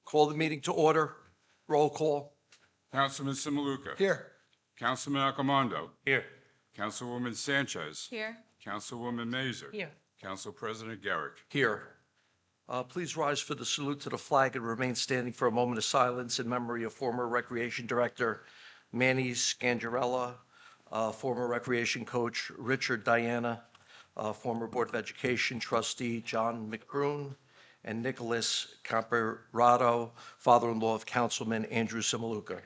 Call the meeting to order. Roll call. Councilman Simaluka. Here. Councilman Accomando. Here. Councilwoman Sanchez. Here. Councilwoman Mazer. Here. Council President Garrick. Here. Please rise for the salute to the flag and remain standing for a moment of silence in memory of former Recreation Director Manny Scangarella, former Recreation Coach Richard Diana, former Board of Education Trustee John McBroom, and Nicholas Camperato, father-in-law of Councilman Andrew Simaluka.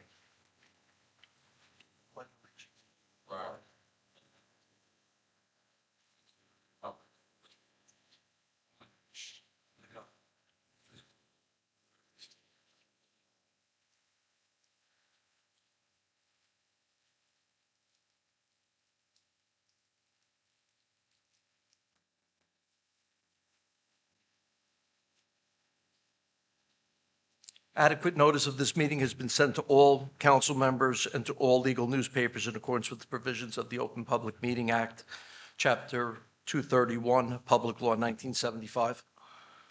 Adequate notice of this meeting has been sent to all council members and to all legal newspapers in accordance with the provisions of the Open Public Meeting Act, Chapter 231, Public Law 1975.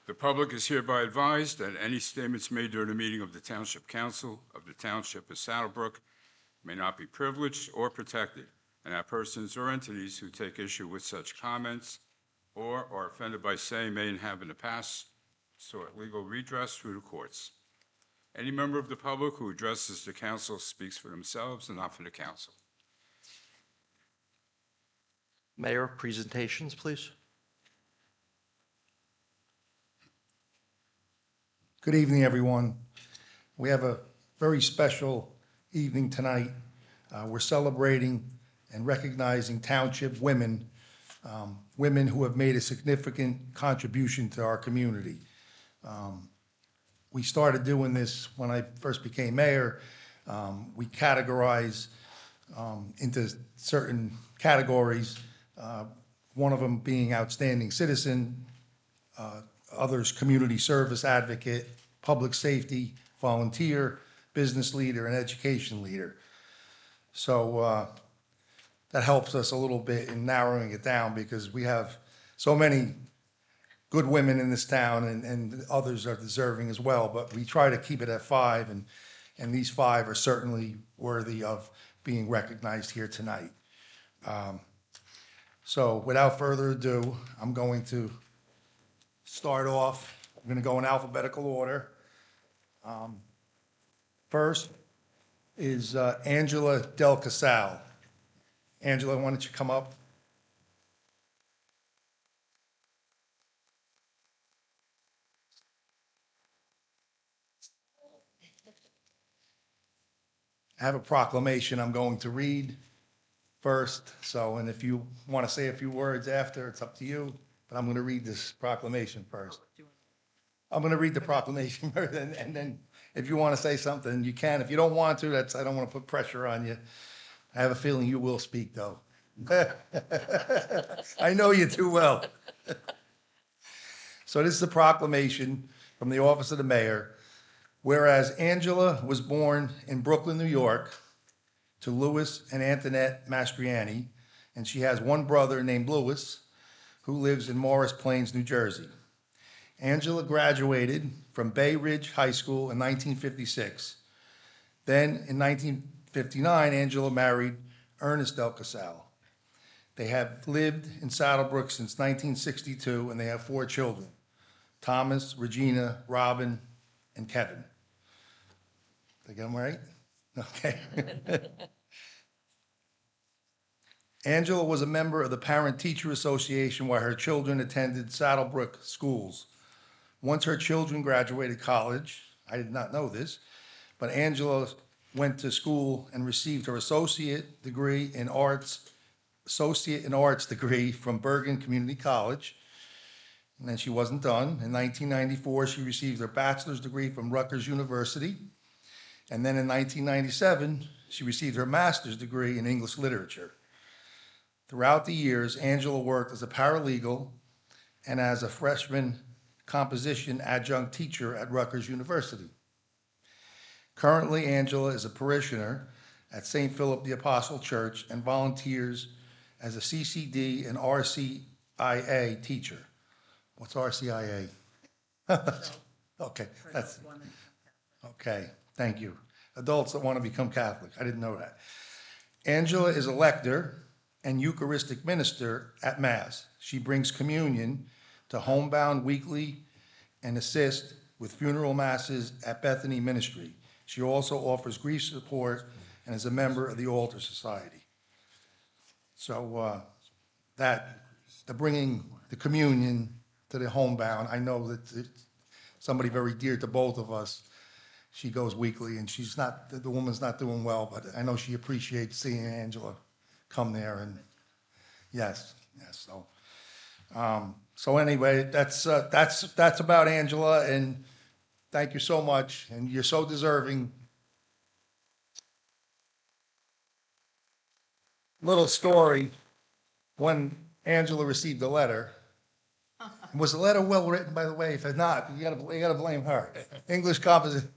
The public is hereby advised that any statements made during the meeting of the Township Council of the Township of Saddlebrook may not be privileged or protected, and that persons or entities who take issue with such comments or are offended by same may and have in the past sought legal redress through the courts. Any member of the public who addresses the council speaks for themselves and not for the council. Mayor, presentations, please. Good evening, everyone. We have a very special evening tonight. We're celebrating and recognizing township women, women who have made a significant contribution to our community. We started doing this when I first became mayor. We categorize into certain categories, one of them being outstanding citizen, others community service advocate, public safety, volunteer, business leader, and education leader. So that helps us a little bit in narrowing it down because we have so many good women in this town and others are deserving as well, but we try to keep it at 5, and these 5 are certainly worthy of being recognized here tonight. So without further ado, I'm going to start off. I'm going to go in alphabetical order. First is Angela Del Casal. Angela, why don't you come up? I have a proclamation I'm going to read first. So, and if you want to say a few words after, it's up to you. But I'm going to read this proclamation first. I'm going to read the proclamation first, and then if you want to say something, you can. If you don't want to, I don't want to put pressure on you. I have a feeling you will speak, though. I know you too well. So this is a proclamation from the office of the mayor. Whereas Angela was born in Brooklyn, New York, to Louis and Antoinette Mastriani, and she has one brother named Louis, who lives in Morris Plains, New Jersey. Angela graduated from Bay Ridge High School in 1956. Then, in 1959, Angela married Ernest Del Casal. They have lived in Saddlebrook since 1962, and they have 4 children: Thomas, Regina, Robin, and Kevin. Did I get them right? Okay. Angela was a member of the Parent-Teacher Association while her children attended Saddlebrook schools. Once her children graduated college, I did not know this, but Angela went to school and received her associate in arts degree from Bergen Community College. And then she wasn't done. In 1994, she received her bachelor's degree from Rutgers University. And then in 1997, she received her master's degree in English literature. Throughout the years, Angela worked as a paralegal and as a freshman composition adjunct teacher at Rutgers University. Currently, Angela is a parishioner at St. Philip the Apostle Church and volunteers as a CCD and RCIA teacher. What's RCIA? Okay, Okay, thank you. Adults that want to become Catholic, I didn't know that. Angela is a lector and Eucharistic minister at Mass. She brings communion to homebound weekly and assists with funeral masses at Bethany Ministry. She also offers grief support and is a member of the Altar Society. So the bringing the communion to the homebound, I know that it's somebody very dear to both of us. She goes weekly, and she's not, the woman's not doing well, but I know she appreciates seeing Angela come there, and yes, so. So anyway, that's about Angela, and thank you so much, and you're so deserving. Little story, when Angela received the letter, was the letter well written, by the way? If it's not, you gotta blame her. English composition.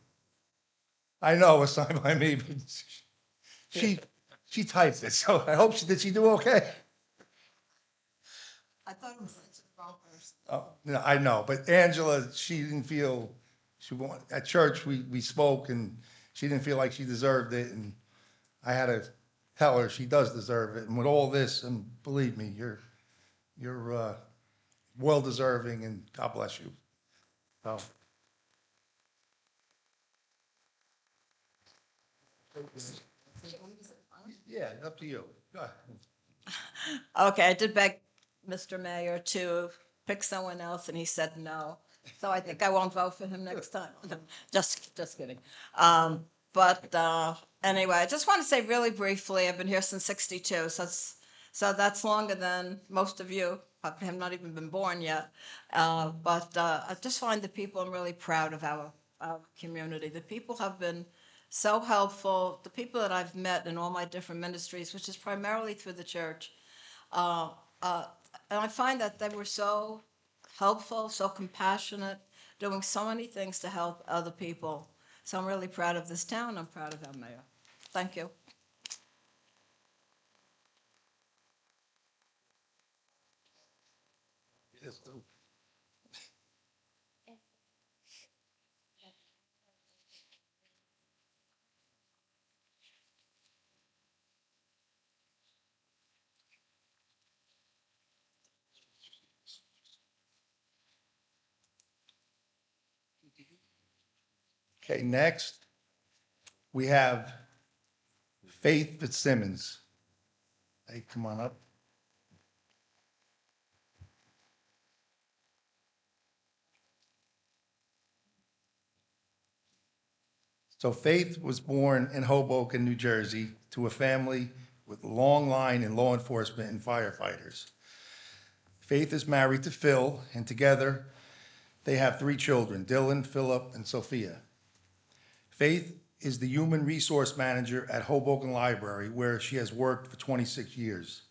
I know, it was signed by me, but she, she typed it, so I hope did she do okay? I thought it was such a wrong person. Oh, no, I know, but Angela, she didn't feel, at church, we spoke, and she didn't feel like she deserved it, and I had to tell her she does deserve it, and with all this, and believe me, you're well-deserving, and God bless you. So. Yeah, up to you. Go ahead. Okay, I did beg Mr. Mayor to pick someone else, and he said no. So I think I won't vote for him next time. Just kidding. But anyway, I just want to say really briefly, I've been here since '62, so that's longer than most of you. I have not even been born yet. But I just find the people, I'm really proud of our community. The people have been so helpful. The people that I've met in all my different ministries, which is primarily through the church, uh, uh, and I find that they were so helpful, so compassionate, doing so many things to help other people. So I'm really proud of this town. I'm proud of our mayor. Thank you. Okay, next, we have Faith Fitzsimmons. Hey, come on up. So Faith was born in Hoboken, New Jersey, to a family with a long line in law enforcement and firefighters. Faith is married to Phil, and together they have 3 children, Dylan, Philip, and Sophia. Faith is the human resource manager at Hoboken Library, where she has worked for 26 years.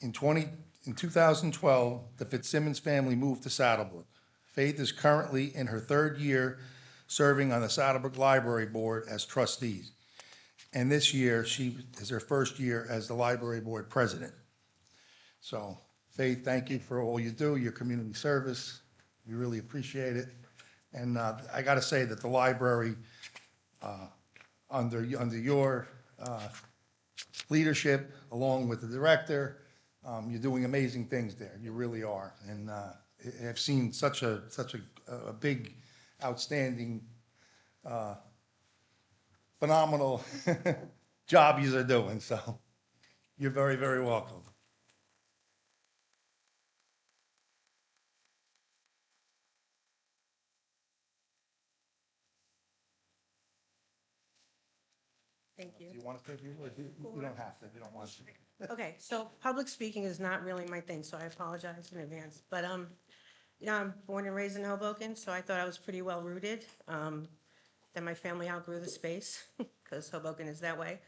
In 2012, the Fitzsimmons family moved to Saddlebrook. Faith is currently in her 3rd year serving on the Saddlebrook Library Board as trustee. And this year, she is her 1st year as the library board president. So, Faith, thank you for all you do, your community service. We really appreciate it. And I got to say that the library, under your leadership, along with the director, you're doing amazing things there. You really are. And I've seen such a big, outstanding, phenomenal job you are doing. So you're very, very welcome. Thank Do you. you want to say a few words? You don't have to, if you don't want to. Okay, so public speaking is not really my thing, so I apologize in advance. But, I'm born and raised in Hoboken, so I thought I was pretty well rooted. Then my family outgrew the space, because Hoboken is that way.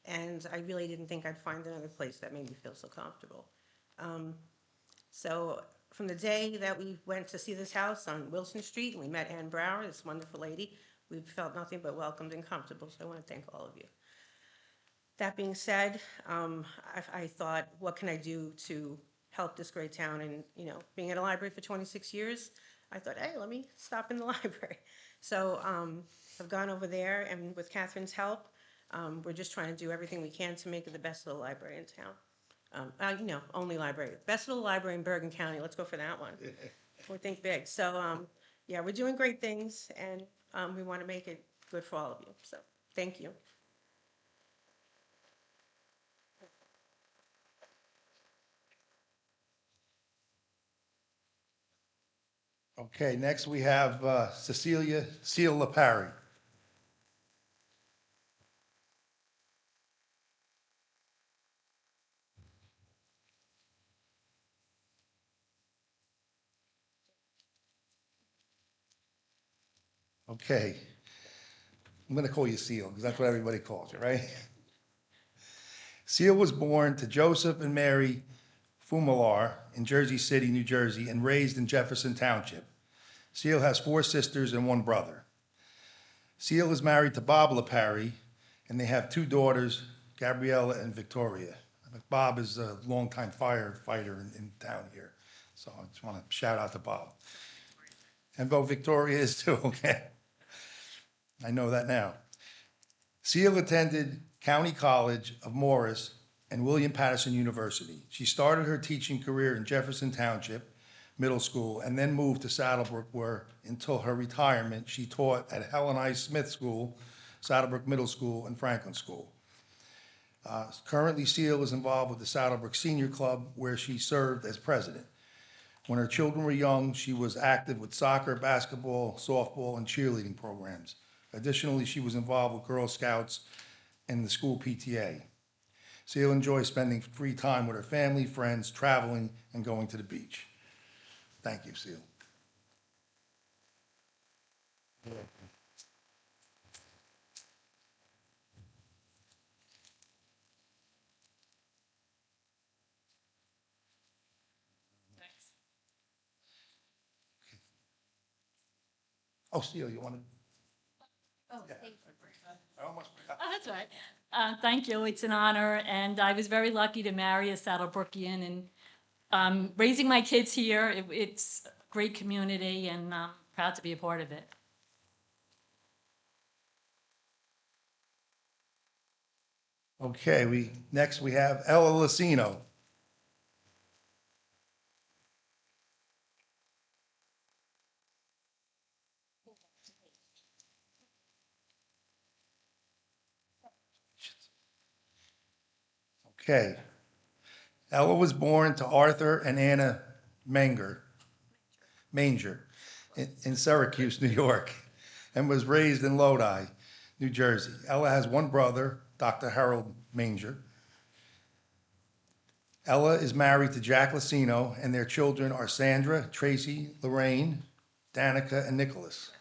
And I really didn't think I'd find another place that made me feel so comfortable. So from the day that we went to see this house on Wilson Street, and we met Ann Brower, this wonderful lady, we felt nothing but welcomed and comfortable, so I want to thank all of you. That being said, I thought, what can I do to help this great town? And, being at a library for 26 years, I thought, hey, let me stop in the library. So I've gone over there, and with Catherine's help, we're just trying to do everything we can to make it the best little library in town. Only library. Best little library in Bergen County. Let's go for that one. We think big. So, yeah, we're doing great things, and we want to make it good for all of you. So, thank you. Okay, next we have Cecilia Seal LaParry. Okay. I'm going to call you Seal because that's what everybody calls you, right? Seal was born to Joseph and Mary Fumalar in Jersey City, New Jersey, and raised in Jefferson Township. Seal has 4 sisters and 1 brother. Seal is married to Bob LaParry, and they have 2 daughters, Gabriella and Victoria. Bob is a longtime firefighter in town here, so I just want to shout out to Bob. And Bo Victoria is too, okay? I know that now. Seal attended County College of Morris and William Patterson University. She started her teaching career in Jefferson Township Middle School and then moved to Saddlebrook, where until her retirement, she taught at Helen I. Smith School, Saddlebrook Middle School, and Franklin School. Currently, Seal is involved with the Saddlebrook Senior Club, where she served as president. When her children were young, she was active with soccer, basketball, softball, and cheerleading programs. Additionally, she was involved with Girl Scouts and the school PTA. Seal enjoys spending free time with her family, friends, traveling, and going to the beach. Thank you, Seal. Oh, Seal, you want to? Oh, thank you. I almost forgot. Oh, that's right. Thank you. It's an honor, and I was very lucky to marry a Saddlebrookian, and raising my kids here. It's a great community, and I'm proud to be a part of it. Okay, next we have Ella Lucino. Okay. Ella was born to Arthur and Anna Manger in Syracuse, New York, and was raised in Lodi, New Jersey. Ella has 1 brother, Dr. Harold Manger. Ella is married to Jack Lucino, and their children are Sandra, Tracy, Lorraine, Danica, and Nicholas.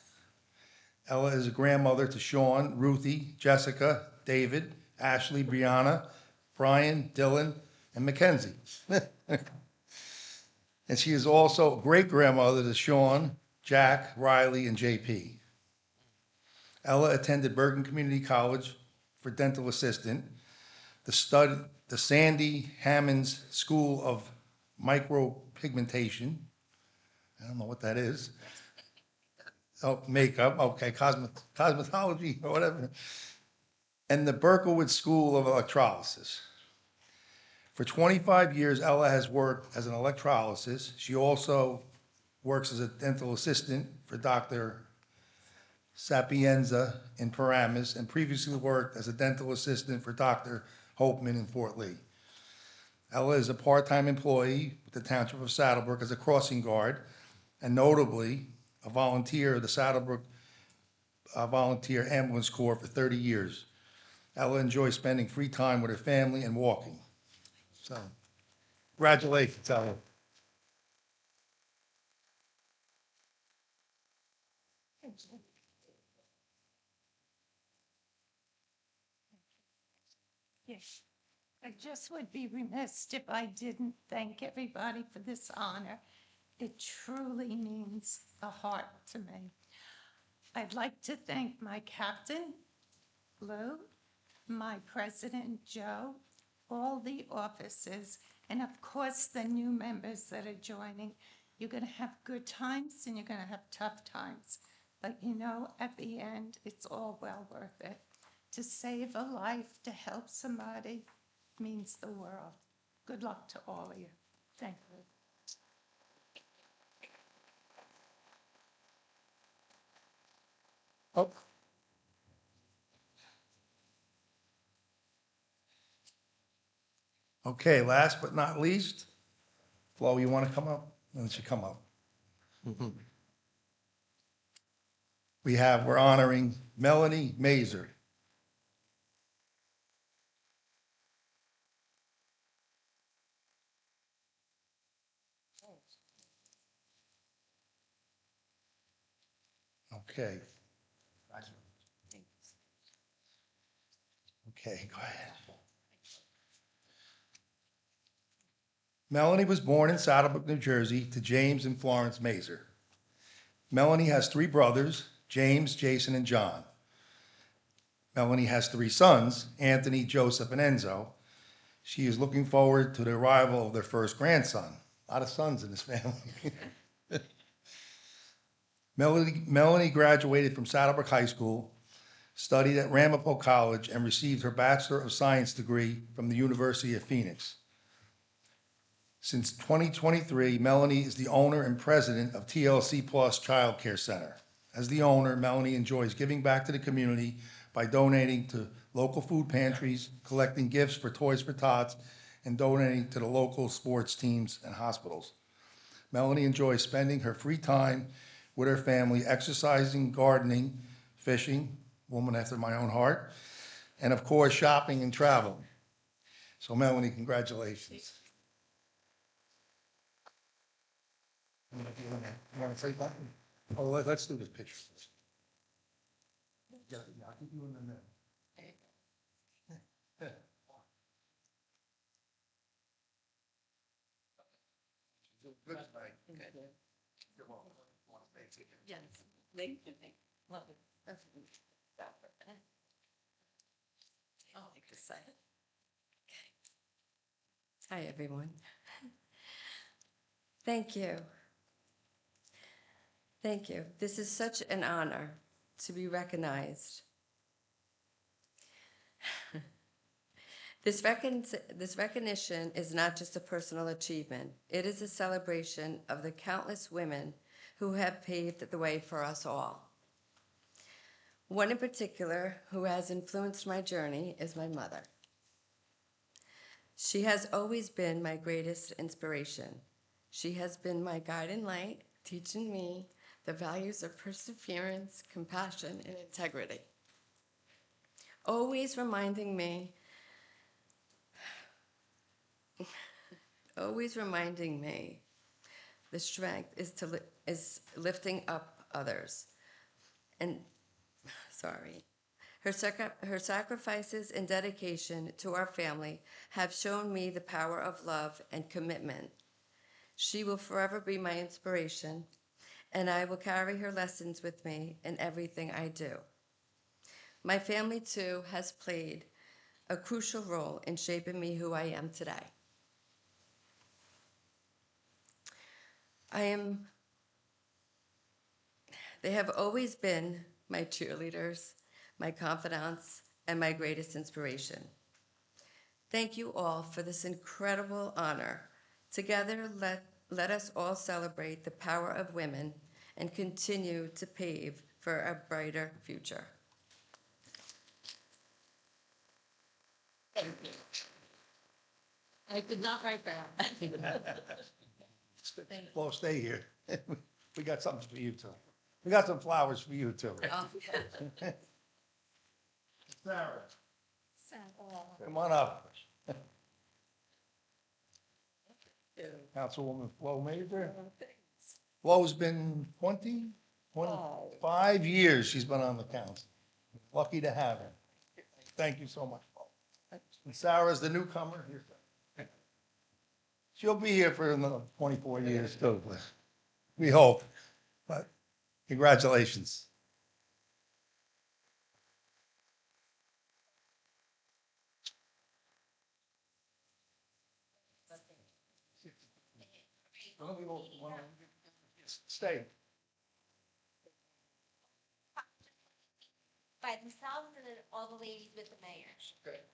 Ella is a grandmother to Sean, Ruthie, Jessica, David, Ashley, Brianna, Brian, Dylan, and Mackenzie. And she is also great-grandmother to Sean, Jack, Riley, and JP. Ella attended Bergen Community College for dental assistant, the Sandy Hammonds School of Micropigmentation. I don't know what that is. Oh, makeup, okay, cosmetology or whatever. And the Berkowitz School of Electrolysis. For 25 years, Ella has worked as an electrolysis. She also works as a dental assistant for Dr. Sapienza in Paramus, and previously worked as a dental assistant for Dr. Hopeman in Fort Lee. Ella is a part-time employee with the Township of Saddlebrook as a crossing guard, and notably, a volunteer of the Saddlebrook Volunteer Ambulance Corps for 30 years. Ella enjoys spending free time with her family and walking. So, congratulations, Ella. Yes, I just would be remiss if I didn't thank everybody for this honor. It truly means the heart to me. I'd like to thank my captain, Lou, my president, Joe, all the officers, and of course the new members that are joining. You're going to have good times and you're going to have tough times. But you know, at the end, it's all well worth it. To save a life, to help somebody, means the world. Good luck to all of you. Thank you. Oh. Okay, last but not least, Flo, you want to come up? Why don't you come up? We're honoring Melanie Mazer. Okay. Okay, go ahead. Melanie was born in Saddlebrook, New Jersey, to James and Florence Mazer. Melanie has 3 brothers, James, Jason, and John. Melanie has 3 sons, Anthony, Joseph, and Enzo. She is looking forward to the arrival of their first grandson. A lot of sons in this family. Melanie graduated from Saddlebrook High School, studied at Ramapo College, and received her Bachelor of Science degree from the University of Phoenix. Since 2023, Melanie is the owner and president of TLC Plus Child Care Center. As the owner, Melanie enjoys giving back to the community by donating to local food pantries, collecting gifts for Toys for Tots, and donating to the local sports teams and hospitals. Melanie enjoys spending her free time with her family, exercising, gardening, fishing, woman after my own heart, and of course, shopping and traveling. So Melanie, congratulations. You want to say something? Oh, let's do this picture first. Yeah, I'll keep you in the middle. Good night. You're welcome. Yes. Thank you. Love it. Oh, excited. Hi, everyone. Thank you. Thank you. This is such an honor to be recognized. This recognition is not just a personal achievement. It is a celebration of the countless women who have paved the way for us all. One in particular who has influenced my journey is my mother. She has always been my greatest inspiration. She has been my guiding light, teaching me the values of perseverance, compassion, and integrity. Always reminding me the strength is lifting up others. And her sacrifices and dedication to our family have shown me the power of love and commitment. She will forever be my inspiration, and I will carry her lessons with me in everything I do. My family, too, has played a crucial role in shaping me who I am today. They have always been my cheerleaders, my confidants, and my greatest inspiration. Thank you all for this incredible honor. Together, let us all celebrate the power of women and continue to pave for a brighter future. Thank you. I did not write that. Flo, stay here. We got something for you too. We got some flowers for you too. Oh, yeah. Sarah, come on up. Councilwoman Flo Mazer. Flo's been 25 years she's been on the council. Lucky to have her. Thank you so much, Flo. And Sarah's the newcomer. She'll be here for another 24 years too, we hope. But congratulations. say? By themselves and then all the ladies with the mayor. Okay.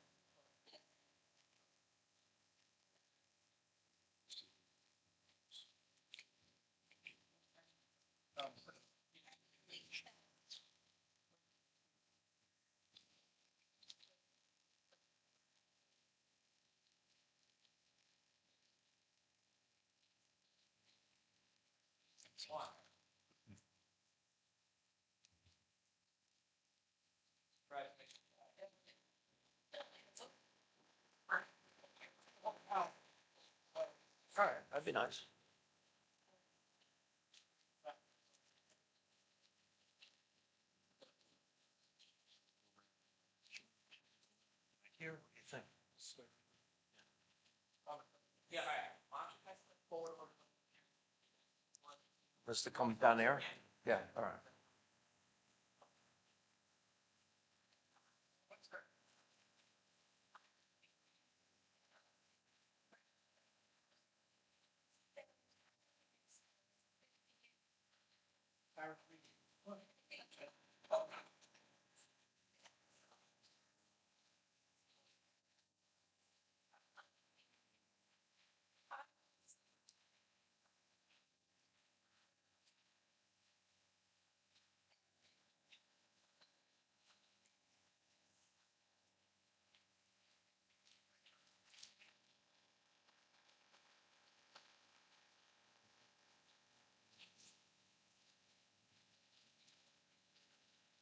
All right, that'd be nice. Here, what do you think? Yeah, all right. Mr. Come down there? Yeah, all right.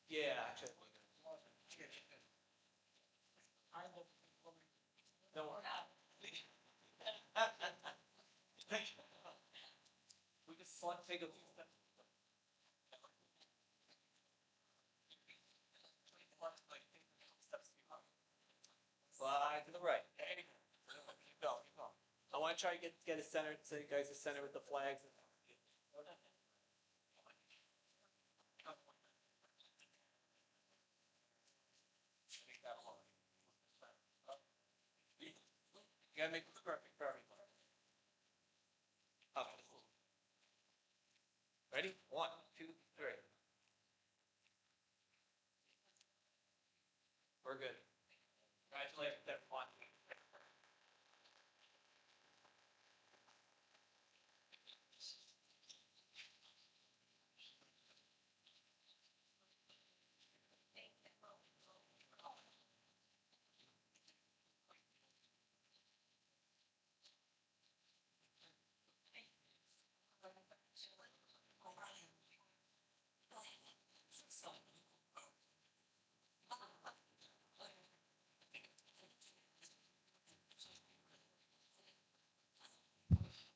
Yeah, actually. Don't worry. We just want to take a few steps. Slide to the right. There you go. Keep going, keep going. I want to try to get it centered so you guys are centered with the flags. You gotta make it perfect for everyone. Okay. Ready? 1, 2, 3. We're good. Congratulations, everyone.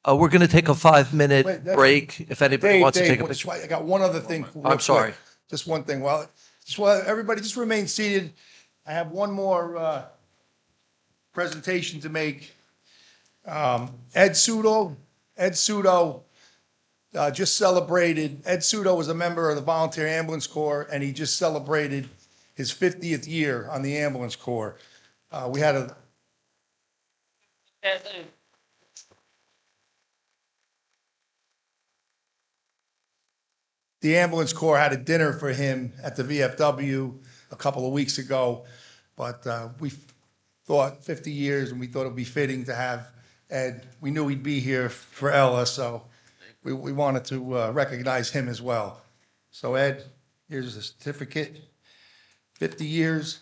We're going to take a 5-minute Wait, that's- break if anybody Dave, wants to take a Dave, picture. I got one other thing. real I'm sorry. quick. Just one thing. Well, everybody just remain seated. I have one more presentation to make. Ed Sudo just celebrated, Ed Sudo was a member of the Volunteer Ambulance Corps, and he just celebrated his 50th year on the ambulance corps. We had a, the ambulance corps had a dinner for him at the VFW a couple of weeks ago, but we thought 50 years, and we thought it'd be fitting to have Ed. We knew he'd be here for Ella, so we wanted to recognize him as well. So Ed, here's a certificate, 50 years,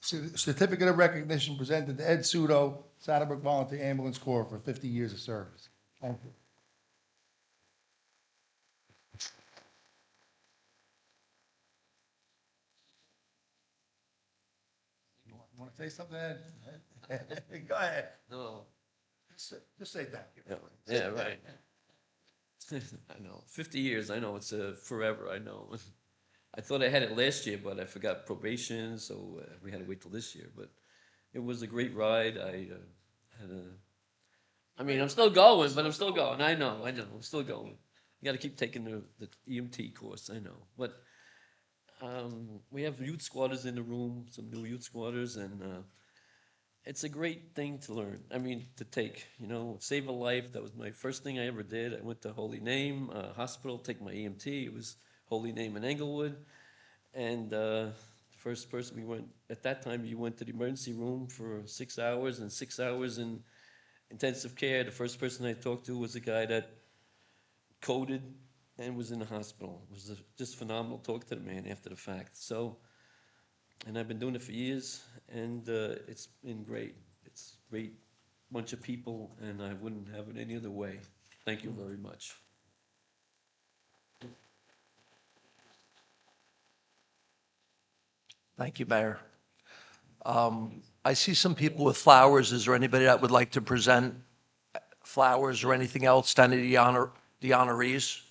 certificate of recognition presented to Ed Sudo, Saddlebrook Volunteer Ambulance Corps for 50 years of service. Thank you. You want to say something, Ed? Go ahead. No, Just say thank you. yeah, right. I know. 50 years, I know it's forever, I know. I thought I had it last year, but I forgot probation, so we had to wait till this year. But it was a great ride. I mean, I'm still going, but I'm still going. I know, I'm still going. You got to keep taking the EMT course, I know. But we have youth squatters in the room, some new youth squatters, and it's a great thing to learn. I mean, to take, save a life. That was my first thing I ever did. I went to Holy Name Hospital, take my EMT. It was Holy Name in Englewood. And the first person we went, at that time, you went to the emergency room for 6 hours and 6 hours in intensive care. The first person I talked to was a guy that coded and was in the hospital. It was just phenomenal talk to the man after the fact. So, and I've been doing it for years, and it's been great. It's a great bunch of people, and I wouldn't have it any other way. Thank you very much. Thank you, Mayor. I see some people with flowers. Is there anybody that would like to present flowers or anything else to any of the honorees?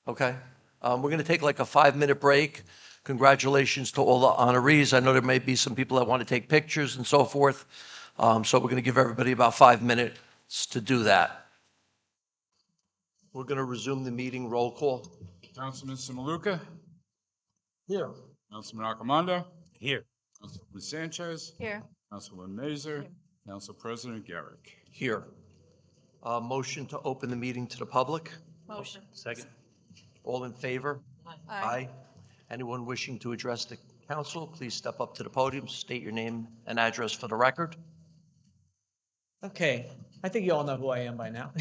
Okay. We're going to take like a 5-minute break. Congratulations to all the honorees. I know there may be some people that want to take pictures and so forth. So we're going to give everybody about 5 minutes to do that. We're going to resume the meeting. Roll call. Councilman Samaluka? Here. Councilman Arcamando? Here. Councilman Sanchez? Here. Councilman Mazur? Council President Garrick. Here. Motion to open the meeting to the public. Motion. Second. All in favor? Aye. Anyone wishing to address the council, please step up to the podium, state your name and address for the record. Okay, I think you all know who I am by now.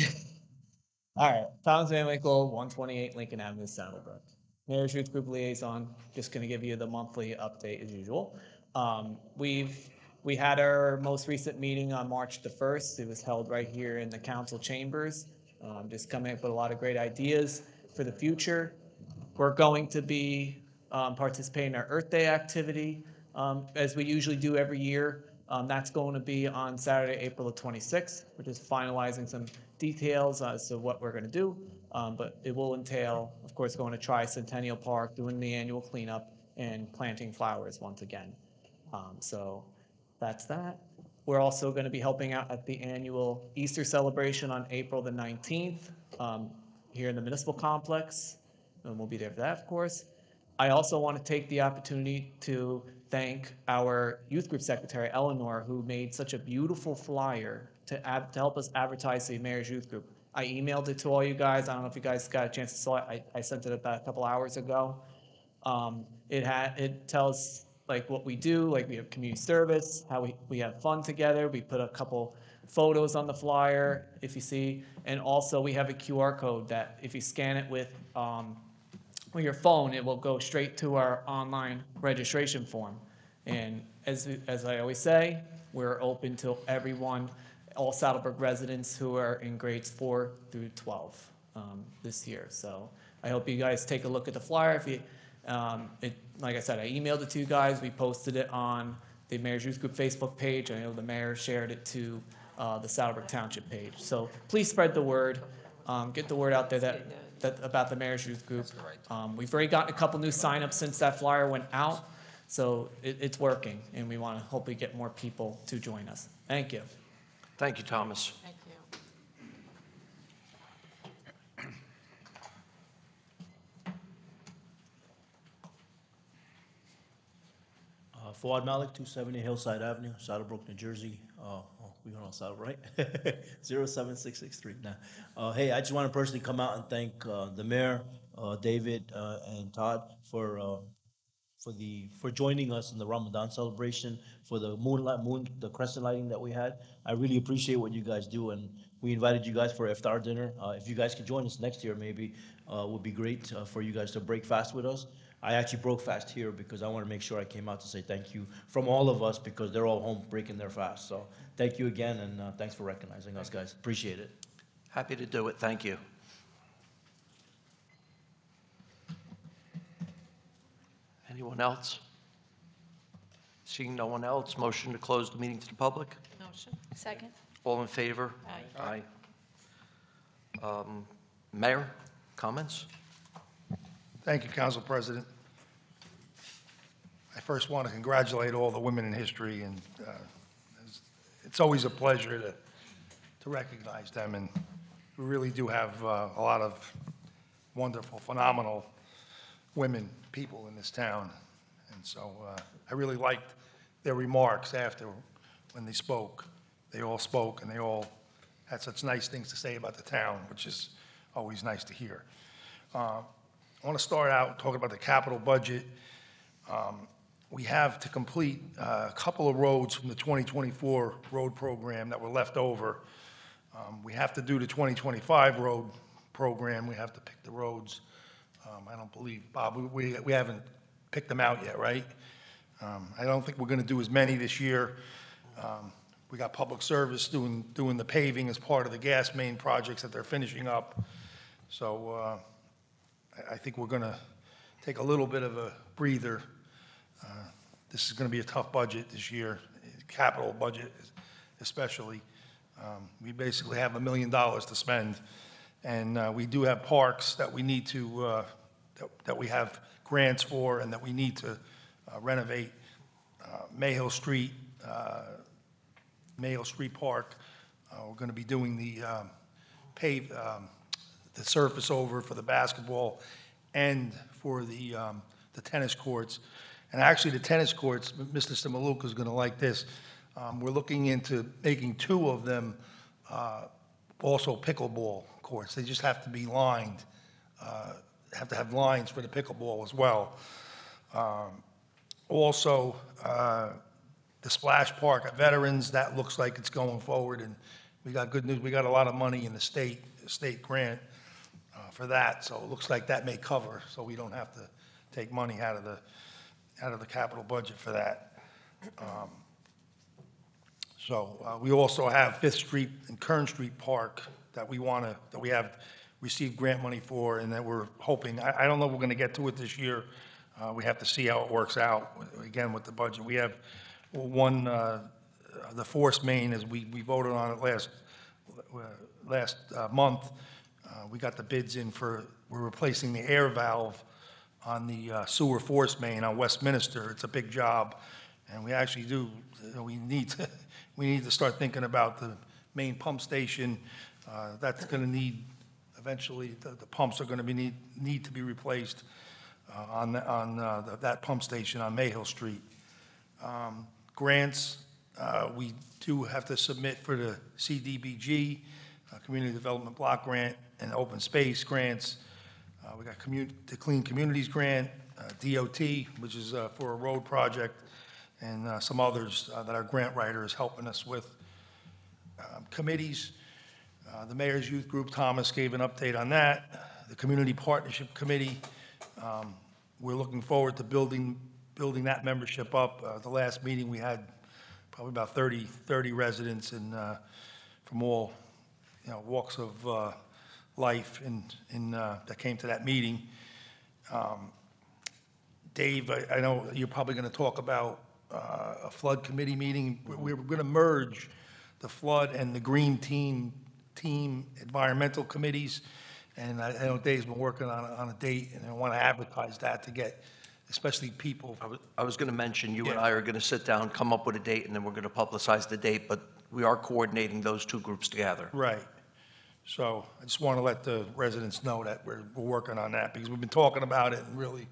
All right, Thomas Van Winkle, 128 Lincoln Avenue, Saddlebrook. Mayor's Youth Group Liaison, just gonna give you the monthly update as usual. We had our most recent meeting on March the 1st. It was held right here in the council chambers. Just coming up with a lot of great ideas for the future. We're going to be participating in our Earth Day activity, as we usually do every year. That's going to be on Saturday, April the 26th. We're just finalizing some details as to what we're going to do, but it will entail, of course, going to Tricentennial Park, doing the annual cleanup, and planting flowers once again. So that's that. We're also going to be helping out at the annual Easter celebration on April the 19th here in the municipal complex, and we'll be there for that, of course. I also want to take the opportunity to thank our youth group secretary, Eleanor, who made such a beautiful flyer to help us advertise the Mayor's Youth Group. I emailed it to all you guys. I don't know if you guys got a chance to saw it. I sent it about a couple hours ago. It tells like what we do, like we have community service, how we have fun together. We put a couple photos on the flyer, if you see, and also we have a QR code that if you scan it with your phone, it will go straight to our online registration form. And as I always say, we're open to everyone, all Saddlebrook residents who are in grades 4 through 12 this year. So I hope you guys take a look at the flyer. If you, like I said, I emailed it to you guys. We posted it on the Mayor's Youth Group Facebook page. I know the mayor shared it to the Saddlebrook Township page. So please spread the word. Get the word out there that about the Mayor's Youth Group. We've already gotten a couple new signups since that flyer went out, so it's working, and we want to hopefully get more people to join us. Thank you. Thank you, Thomas. Thank you. Fawad Malik, 270 Hillside Avenue, Saddlebrook, New Jersey. We don't know Saddle, right? 07663. Nah. Hey, I just want to personally come out and thank the mayor, David, and Todd for joining us in the Ramadan celebration, for the the crescent lighting that we had. I really appreciate what you guys do, and we invited you guys for iftar dinner. If you guys could join us next year, maybe would be great for you guys to break fast with us. I actually broke fast here because I want to make sure I came out to say thank you from all of us because they're all home breaking their fast. So thank you again, and thanks for recognizing us, guys. Appreciate it. Happy to do it. Thank you. Anyone else? Seeing no one else, motion to close the meeting to the public? Motion. Second. All in favor? Aye. Aye. Mayor, comments? Thank you, Council President. I first want to congratulate all the women in history, and it's always a pleasure to recognize them, and we really do have a lot of wonderful, phenomenal women, people in this town, and so I really liked their remarks after, when they spoke. They all spoke, and they all had such nice things to say about the town, which is always nice to hear. I want to start out talking about the capital budget. We have to complete a couple of roads from the 2024 road program that were left over. We have to do the 2025 road program. We have to pick the roads. I don't believe, Bob, we haven't picked them out yet, right? I don't think we're going to do as many this year. We got public service doing the paving as part of the gas main projects that they're finishing up. So I think we're going to take a little bit of a breather. This is going to be a tough budget this year, capital budget especially. We basically have $1 million to spend, and we do have parks that we need to, that we have grants for and that we need to renovate. Mayhill Street Park, we're going to be doing the the surface over for the basketball and for the tennis courts. And actually, the tennis courts, Mr. Simaluka is going to like this. We're looking into making 2 of them also pickleball courts. They just have to be lined, have to have lines for the pickleball as well. Also, the splash park at Veterans, that looks like it's going forward, and we got good news. We got a lot of money in the state grant for that, so it looks like that may cover, so we don't have to take money out of the capital budget for that. So we also have Fifth Street and Kern Street Park that we have received grant money for, and that we're hoping, I don't know if we're going to get to it this year. We have to see how it works out, again, with the budget. We have one, the force main, as we voted on it last month. We got the bids in we're replacing the air valve on the sewer force main on Westminster. It's a big job, and we actually we need to start thinking about the main pump station. That's going to need, eventually, the pumps are going to need to be replaced on that pump station on Mayhill Street. Grants, we do have to submit for the CDBG, Community Development Block Grant, and open space grants. We got the Clean Communities Grant, DOT, which is for a road project, and some others that our grant writer is helping us with. Committees, the Mayor's Youth Group, Thomas gave an update on that. The Community Partnership Committee, we're looking forward to building that membership up. The last meeting, we had probably about 30 residents and from all walks of life that came to that meeting. Dave, I know you're probably going to talk about a flood committee meeting. We're going to merge the flood and the green team environmental committees. And I know Dave's been working on a date, and I want to advertise that to get, especially people. I was going to mention, you and Yeah. I are going to sit down, come up with a date, and then we're going to publicize the date, but we are coordinating those 2 groups together. Right. So I just want to let the residents know that we're working on that, because we've been talking about it and really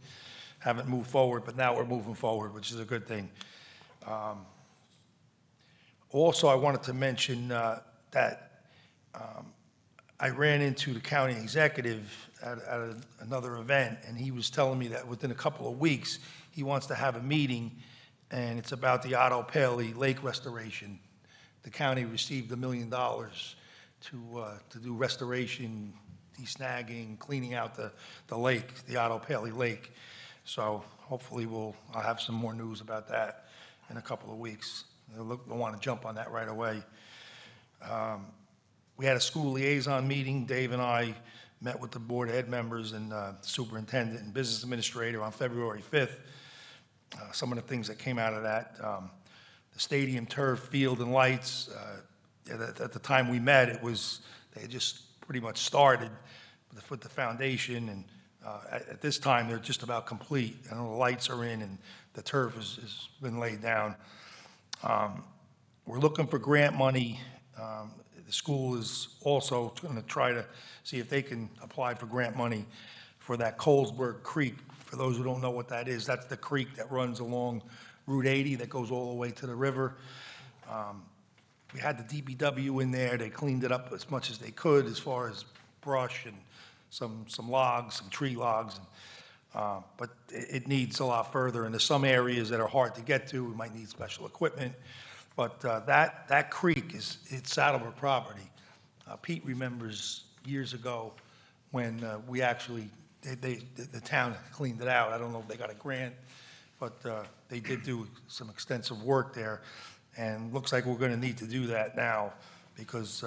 haven't moved forward, but now we're moving forward, which is a good thing. Also, I wanted to mention that I ran into the county executive at another event, and he was telling me that within a couple of weeks, he wants to have a meeting, and it's about the Otto Paley Lake restoration. The county received $1 million to do restoration, desnagging, cleaning out the lake, the Otto Paley Lake. So hopefully I'll have some more news about that in a couple of weeks. I want to jump on that right away. We had a school liaison meeting. Dave and I met with the board ed members and superintendent and business administrator on February 5th. Some of the things that came out of that, the stadium turf, field, and lights, at the time we met, they had just pretty much started with the foundation, and at this time, they're just about complete. I know the lights are in and the turf has been laid down. We're looking for grant money. The school is also going to try to see if they can apply for grant money for that Colesburg Creek. For those who don't know what that is, that's the creek that runs along Route 80 that goes all the way to the river. We had the DPW in there. They cleaned it up as much as they could as far as brush and some logs, some tree logs. But it needs a lot further. And there's some areas that are hard to get to. We might need special equipment. But that creek it's Saddlebrook property. Pete remembers years ago when we actually, the town cleaned it out. I don't know if they got a grant, but they did do some extensive work there. And looks like we're going to need to do that now because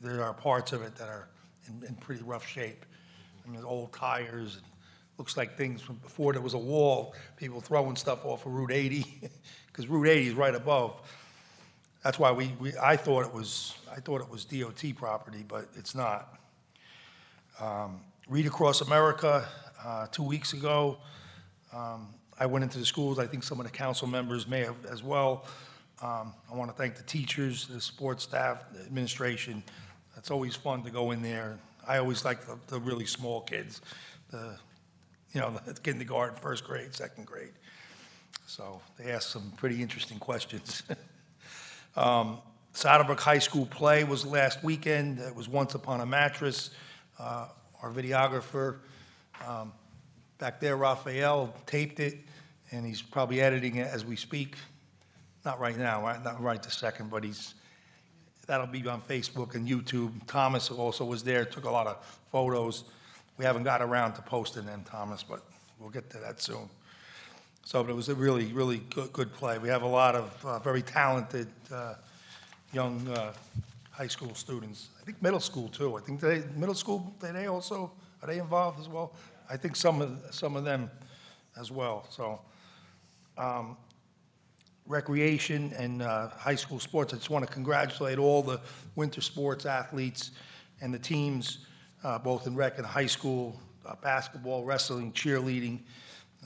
there are parts of it that are in pretty rough shape. I mean, old tires, and looks like things from before there was a wall, people throwing stuff off of Route 80, because Route 80 is right above. That's why I thought it was DOT property, but it's not. Read Across America, 2 weeks ago, I went into the schools. I think some of the council members may have as well. I want to thank the teachers, the support staff, the administration. It's always fun to go in there. I always like the really small kids, the kindergarten, first grade, second grade. So they asked some pretty interesting questions. Saddlebrook High School play was last weekend. It was Once Upon a Mattress. Our videographer back there, Raphael, taped it, and he's probably editing it as we speak. Not right now, not right this second, but that'll be on Facebook and YouTube. Thomas also was there, took a lot of photos. We haven't got around to posting them, Thomas, but we'll get to that soon. So it was a really, really good play. We have a lot of very talented young high school students. I think middle school too. I think middle school, are they involved as well? I think some of them as well. So recreation and high school sports, I just want to congratulate all the winter sports athletes and the teams, both in rec and high school, basketball, wrestling, cheerleading.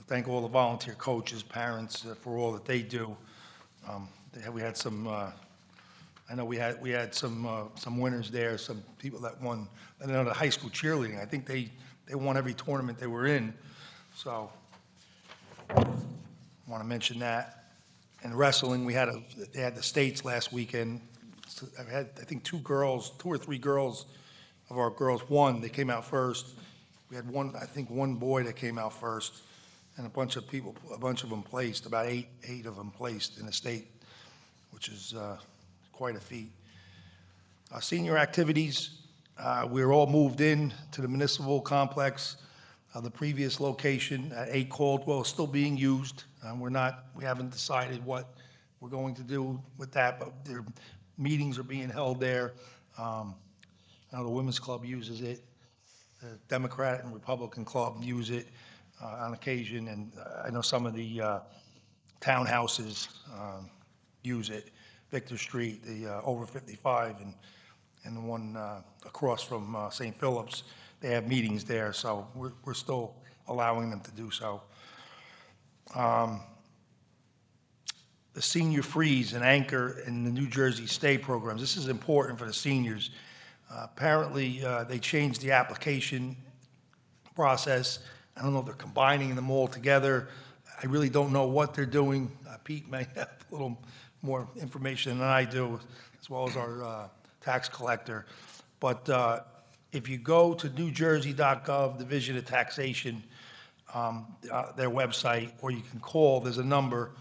Thank all the volunteer coaches, parents for all that they do. We had some, I know we had some winners there, some people that won. I know the high school cheerleading, I think they won every tournament they were in. So I want to mention that. And wrestling, they had the states last weekend. So I think 2 or 3 girls of our girls won. They came out first. We had one boy that came out first, and a bunch of them placed. About eight of them placed in the state, which is quite a feat. Senior activities, we're all moved in to the municipal complex. The previous location at 8 Caldwell is still being used. We haven't decided what we're going to do with that, but their meetings are being held there. I know the Women's Club uses it. The Democrat and Republican Club use it on occasion, and I know some of the townhouses use it. Victor Street, the over 55, and the one across from St. Philip's, they have meetings there, so we're still allowing them to do so. The senior freeze and anchor in the New Jersey Stay programs. This is important for the seniors. Apparently, they changed the application process. I don't know if they're combining them all together. I really don't know what they're doing. Pete may have a little more information than I do, as well as our tax collector. But if you go to newjersey.gov, Division of Taxation, their website, or you can call, there's a number,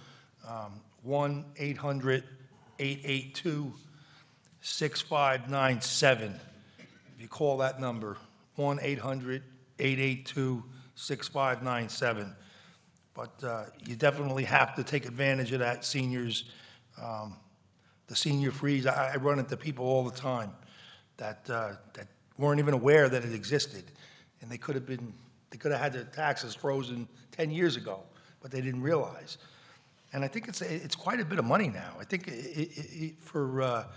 1-800-882-6597. If you call that number, 1-800-882-6597. But you definitely have to take advantage of that, seniors. The senior freeze, I run into people all the time that weren't even aware that it existed, and they could have had their taxes frozen 10 years ago, but they didn't realize. And I think it's quite a bit of money now. I think for a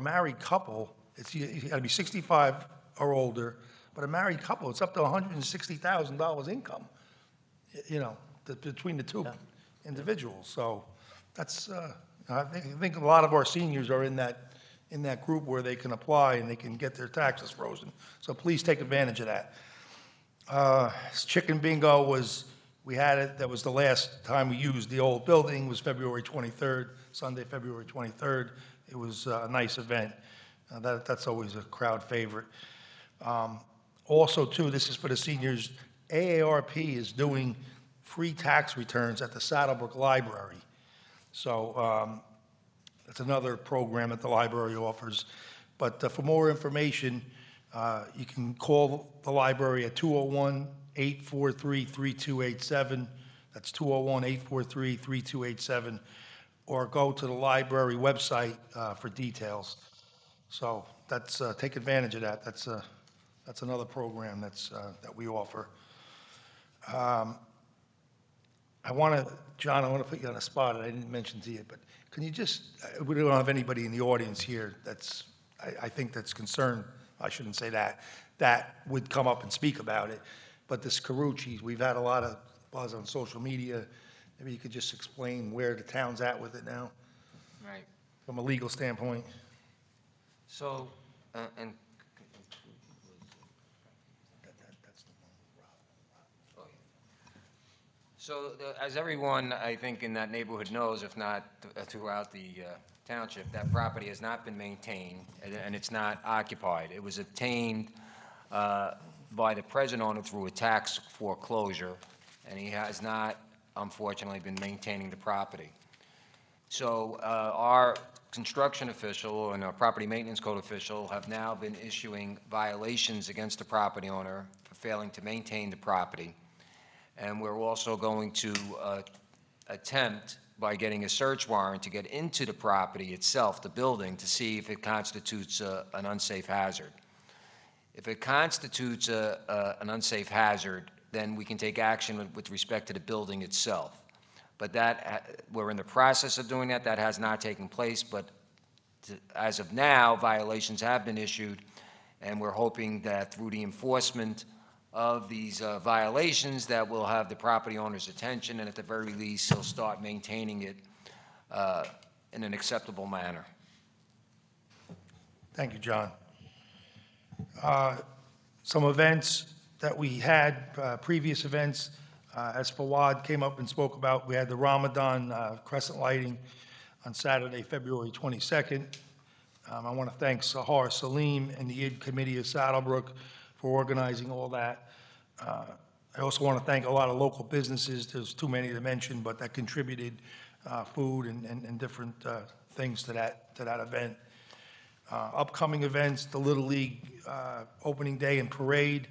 married couple, you got to be 65 or older, but a married couple, it's up to $160,000 income, between the two individuals. So that's, I think a lot of our seniors are in that group where they can apply and they can get their taxes frozen. So please take advantage of that. Chicken bingo was We had it, that was the last time we used the old building, was February 23rd, Sunday, February 23rd. It was a nice event. That's always a crowd favorite. Also, too, this is for the seniors, AARP is doing free tax returns at the Saddlebrook Library. So that's another program that the library offers. But for more information, you can call the library at 201-843-3287. That's 201-843-3287. Or go to the library website for details. So that's, take advantage of that. That's another program that we offer. John, I want to put you on a spot, and I didn't mention to you, but can you just, we don't have anybody in the audience here that's, I think that's concerned, I shouldn't say that would come up and speak about it. But this Carucci, we've had a lot of buzz on social media. Maybe you could just explain where the town's at with it now, Right. from a legal standpoint. So, and so, as everyone, I think, in that neighborhood knows, if not throughout the township, that property has not been maintained, and it's not occupied. It was obtained by the present owner through a tax foreclosure, and he has not, unfortunately, been maintaining the property. So our construction official and our property maintenance code official have now been issuing violations against the property owner for failing to maintain the property. And we're also going to attempt, by getting a search warrant, to get into the property itself, the building, to see if it constitutes an unsafe hazard. If it constitutes an unsafe hazard, then we can take action with respect to the building itself. But we're in the process of doing that. That has not taken place, but as of now, violations have been issued, and we're hoping that through the enforcement of these violations, that will have the property owner's attention, and at the very least, he'll start maintaining it in an acceptable manner. Thank you, John. Some events that we had, previous events, as Fawad came up and spoke about, we had the Ramadan crescent lighting on Saturday, February 22nd. I want to thank Sahar Salim and the Eid Committee of Saddlebrook for organizing all that. I also want to thank a lot of local businesses, there's too many to mention, but that contributed food and different things to that event. Upcoming events, the Little League opening day and parade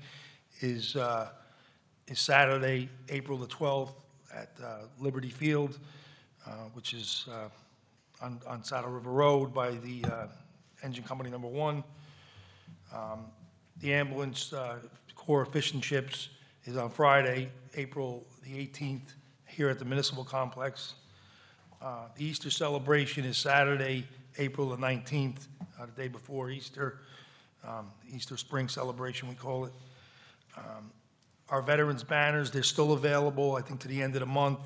is Saturday, April the 12th at Liberty Field, which is on Saddle River Road by the Engine Company Number 1. The ambulance Corps of Fish and Chips is on Friday, April the 18th, here at the Municipal Complex. The Easter celebration is Saturday, April the 19th, the day before Easter, Easter Spring Celebration, we call it. Our veterans banners, they're still available, I think, to the end of the month.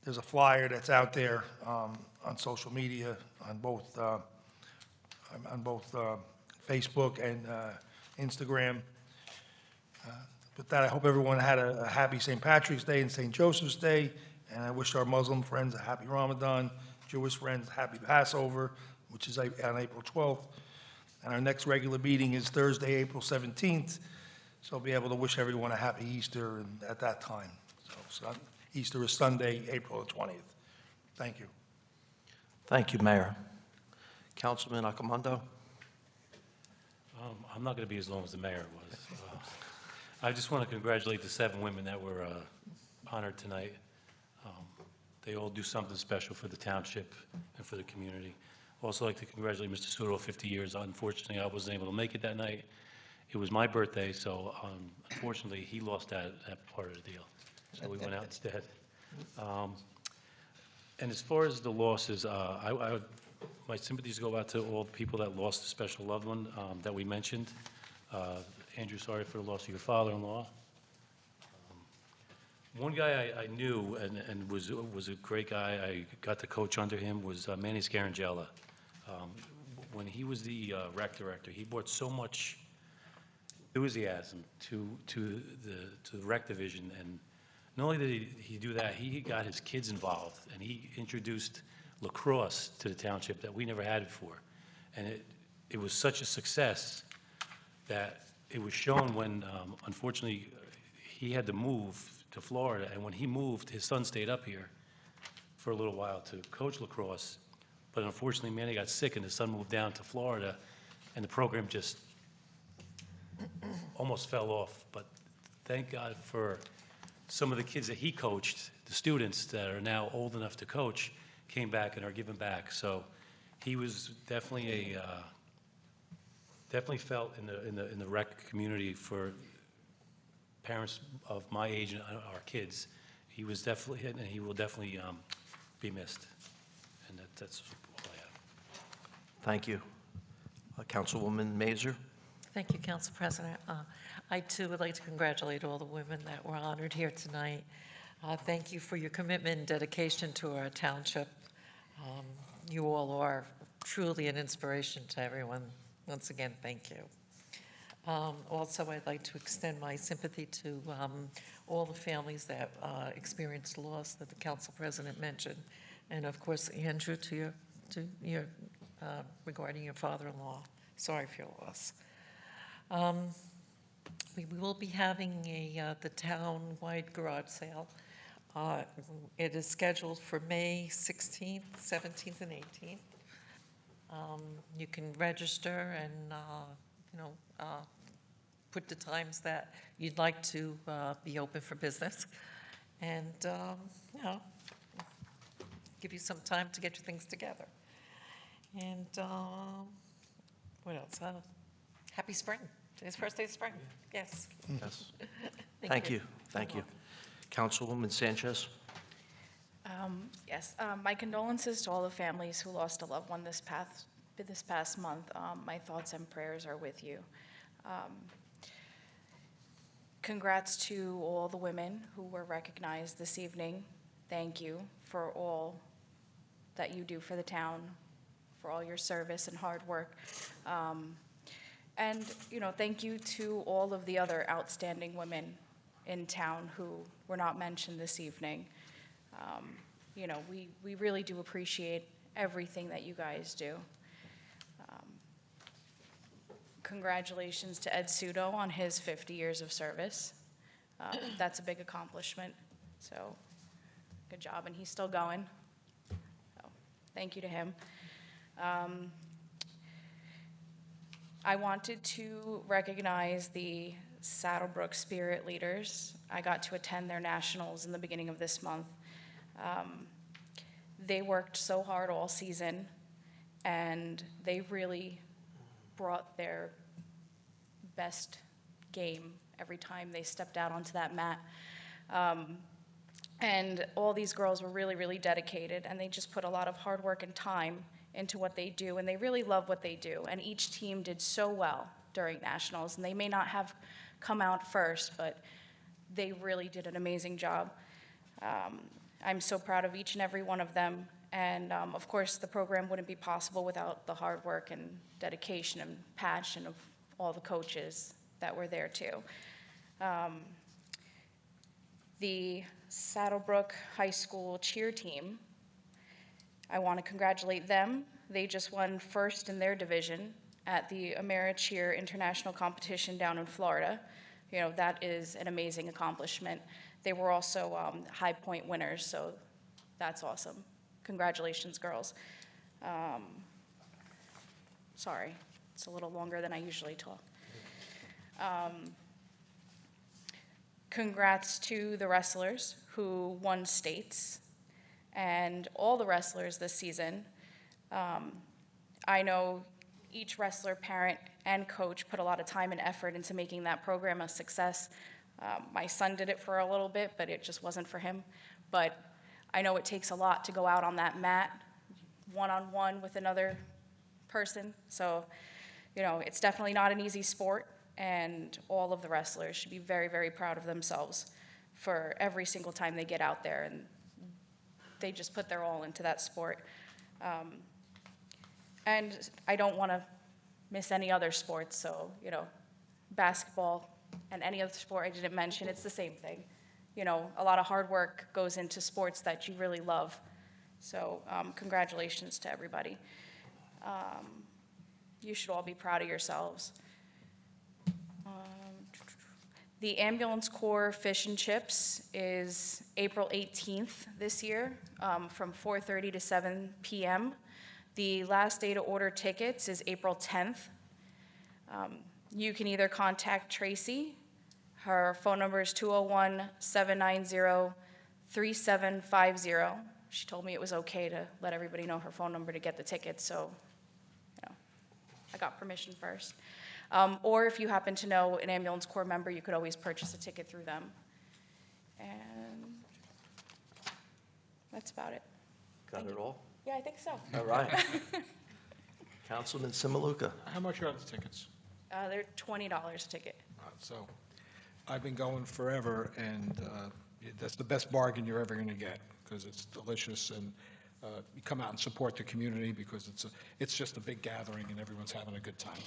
There's a flyer that's out there on social media, on both Facebook and Instagram. With that, I hope everyone had a happy St. Patrick's Day and St. Joseph's Day, and I wish our Muslim friends a happy Ramadan, Jewish friends a happy Passover, which is on April 12th. And our next regular meeting is Thursday, April 17th, so I'll be able to wish everyone a happy Easter at that time. So Easter is Sunday, April the 20th. Thank you. Thank you, Mayor. Councilman Accomando? I'm not going to be as long as the mayor was. I just want to congratulate the 7 women that were honored tonight. They all do something special for the township and for the community. Also like to congratulate Mr. Studo, 50 years. Unfortunately, I wasn't able to make it that night. It was my birthday, so unfortunately, he lost that part of the deal. So we went out instead. And as far as the losses, my sympathies go out to all the people that lost a special loved one that we mentioned. Andrew, sorry for the loss of your father-in-law. One guy I knew and was a great guy, I got to coach under him, was Manny Scarangella. When he was the rec director, he brought so much enthusiasm to the rec division, and Not only did he do that, he got his kids involved, and he introduced lacrosse to the township that we never had before. And it was such a success that it was shown when, unfortunately, he had to move to Florida, and when he moved, his son stayed up here for a little while to coach lacrosse, but unfortunately, Manny got sick, and his son moved down to Florida, and the program just almost fell off. But thank God for some of the kids that he coached, the students that are now old enough to coach, came back and are giving back. So he was definitely definitely felt in the rec community for parents of my age and our kids. He was definitely, and he will definitely be missed. And that's all I have. Thank you. Councilwoman Mazer? Thank you, Council President. I too would like to congratulate all the women that were honored here tonight. Thank you for your commitment and dedication to our township. You all are truly an inspiration to everyone. Once again, thank you. Also, I'd like to extend my sympathy to all the families that experienced loss that the Council President mentioned, and of course, Andrew, to your regarding your father-in-law. Sorry for your loss. We will be having the town-wide garage sale. It is scheduled for May 16th, 17th, and 18th. You can register and, put the times that you'd like to be open for business. And, give you some time to get your things together. And what else? Happy spring. Today's first day of spring. Yes. Yes. Thank you. Thank you. Councilwoman Sanchez? Yes, my condolences to all the families who lost a loved one this past month. My thoughts and prayers are with you. Congrats to all the women who were recognized this evening. Thank you for all that you do for the town, for all your service and hard work. And, thank you to all of the other outstanding women in town who were not mentioned this evening. We really do appreciate everything that you guys do. Congratulations to Ed Sudo on his 50 years of service. That's a big accomplishment. So, good job, and he's still going. So, thank you to him. I wanted to recognize the Saddlebrook Spirit Leaders. I got to attend their nationals in the beginning of this month. They worked so hard all season, and they really brought their best game every time they stepped out onto that mat. And all these girls were really, really dedicated, and they just put a lot of hard work and time into what they do, and they really love what they do. And each team did so well during nationals, and they may not have come out first, but they really did an amazing job. I'm so proud of each and every one of them, and of course the program wouldn't be possible without the hard work and dedication and passion of all the coaches that were there too. The Saddlebrook High School cheer team, I want to congratulate them. They just won first in their division at the AmeriCheer International Competition down in Florida. That is an amazing accomplishment. They were also High Point winners, so that's awesome. Congratulations, girls. Sorry, it's a little longer than I usually talk. Congrats to the wrestlers who won states and all the wrestlers this season. I know each wrestler, parent, and coach put a lot of time and effort into making that program a success. My son did it for a little bit, but it just wasn't for him. But I know it takes a lot to go out on that mat, one-on-one with another person. So, it's definitely not an easy sport, and all of the wrestlers should be very, very proud of themselves for every single time they get out there, and they just put their all into that sport. And I don't want to miss any other sports, so, basketball and any other sport I didn't mention, it's the same thing. you know, a lot of hard work goes into sports that you really love. So congratulations to everybody. You should all be proud of yourselves. The Ambulance Corps Fish and Chips is April 18th this year, from 4:30 to 7 p.m. The last day to order tickets is April 10th. You can either contact Tracy. Her phone number is 201-790-3750. She told me it was okay to let everybody know her phone number to get the tickets, so you know, I got permission first. Or if you happen to know an Ambulance Corps member, you could always purchase a ticket through them. And that's about it. Got it all? Yeah, I think so. All right. Councilman Simaluka. How much are the tickets? They're $20 a ticket. So I've been going forever, and that's the best bargain you're ever going to get because it's delicious, and you come out and support the community because it's just a big gathering and everyone's having a good time.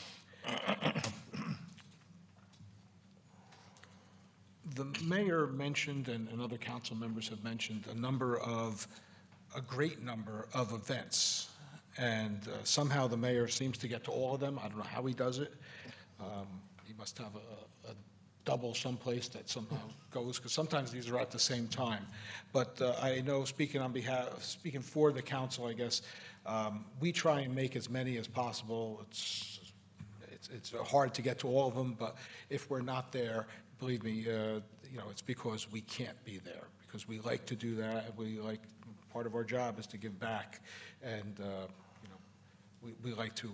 The mayor mentioned, and other council members have mentioned, a great number of events. And somehow the mayor seems to get to all of them. I don't know how he does it. He must have a double someplace that somehow goes, because sometimes these are at the same time. But I know, speaking for the council, I guess, we try and make as many as possible. It's hard to get to all of them, but if we're not there, believe me, it's because we can't be there, because we like to do that. Part of our job is to give back, and we like to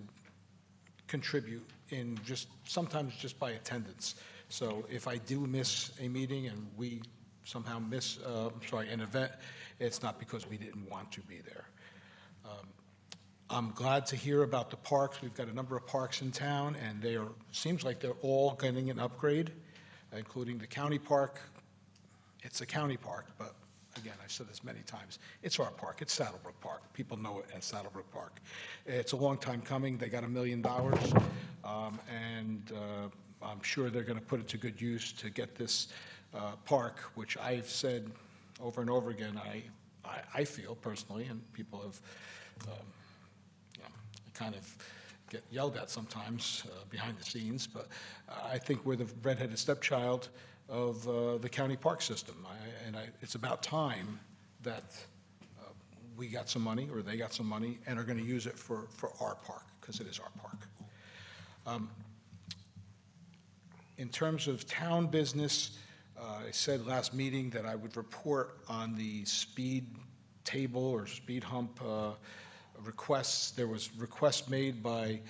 contribute in sometimes just by attendance. So if I do miss a meeting and we somehow miss, an event, it's not because we didn't want to be there. I'm glad to hear about the parks. We've got a number of parks in town, and seems like they're all getting an upgrade, including the county park. It's a county park, but again, I've said this many times, it's our park. It's Saddlebrook Park. People know it as Saddlebrook Park. It's a long time coming. They got $1 million, and I'm sure they're going to put it to good use to get this park, which I've said over and over again, I feel personally, and people have kind of get yelled at sometimes behind the scenes, but I think we're the redheaded stepchild of the county park system. It's about time that we got some money, or they got some money, and are going to use it for our park, because it is our park. In terms of town business, I said last meeting that I would report on the speed table or speed hump requests. There was requests made by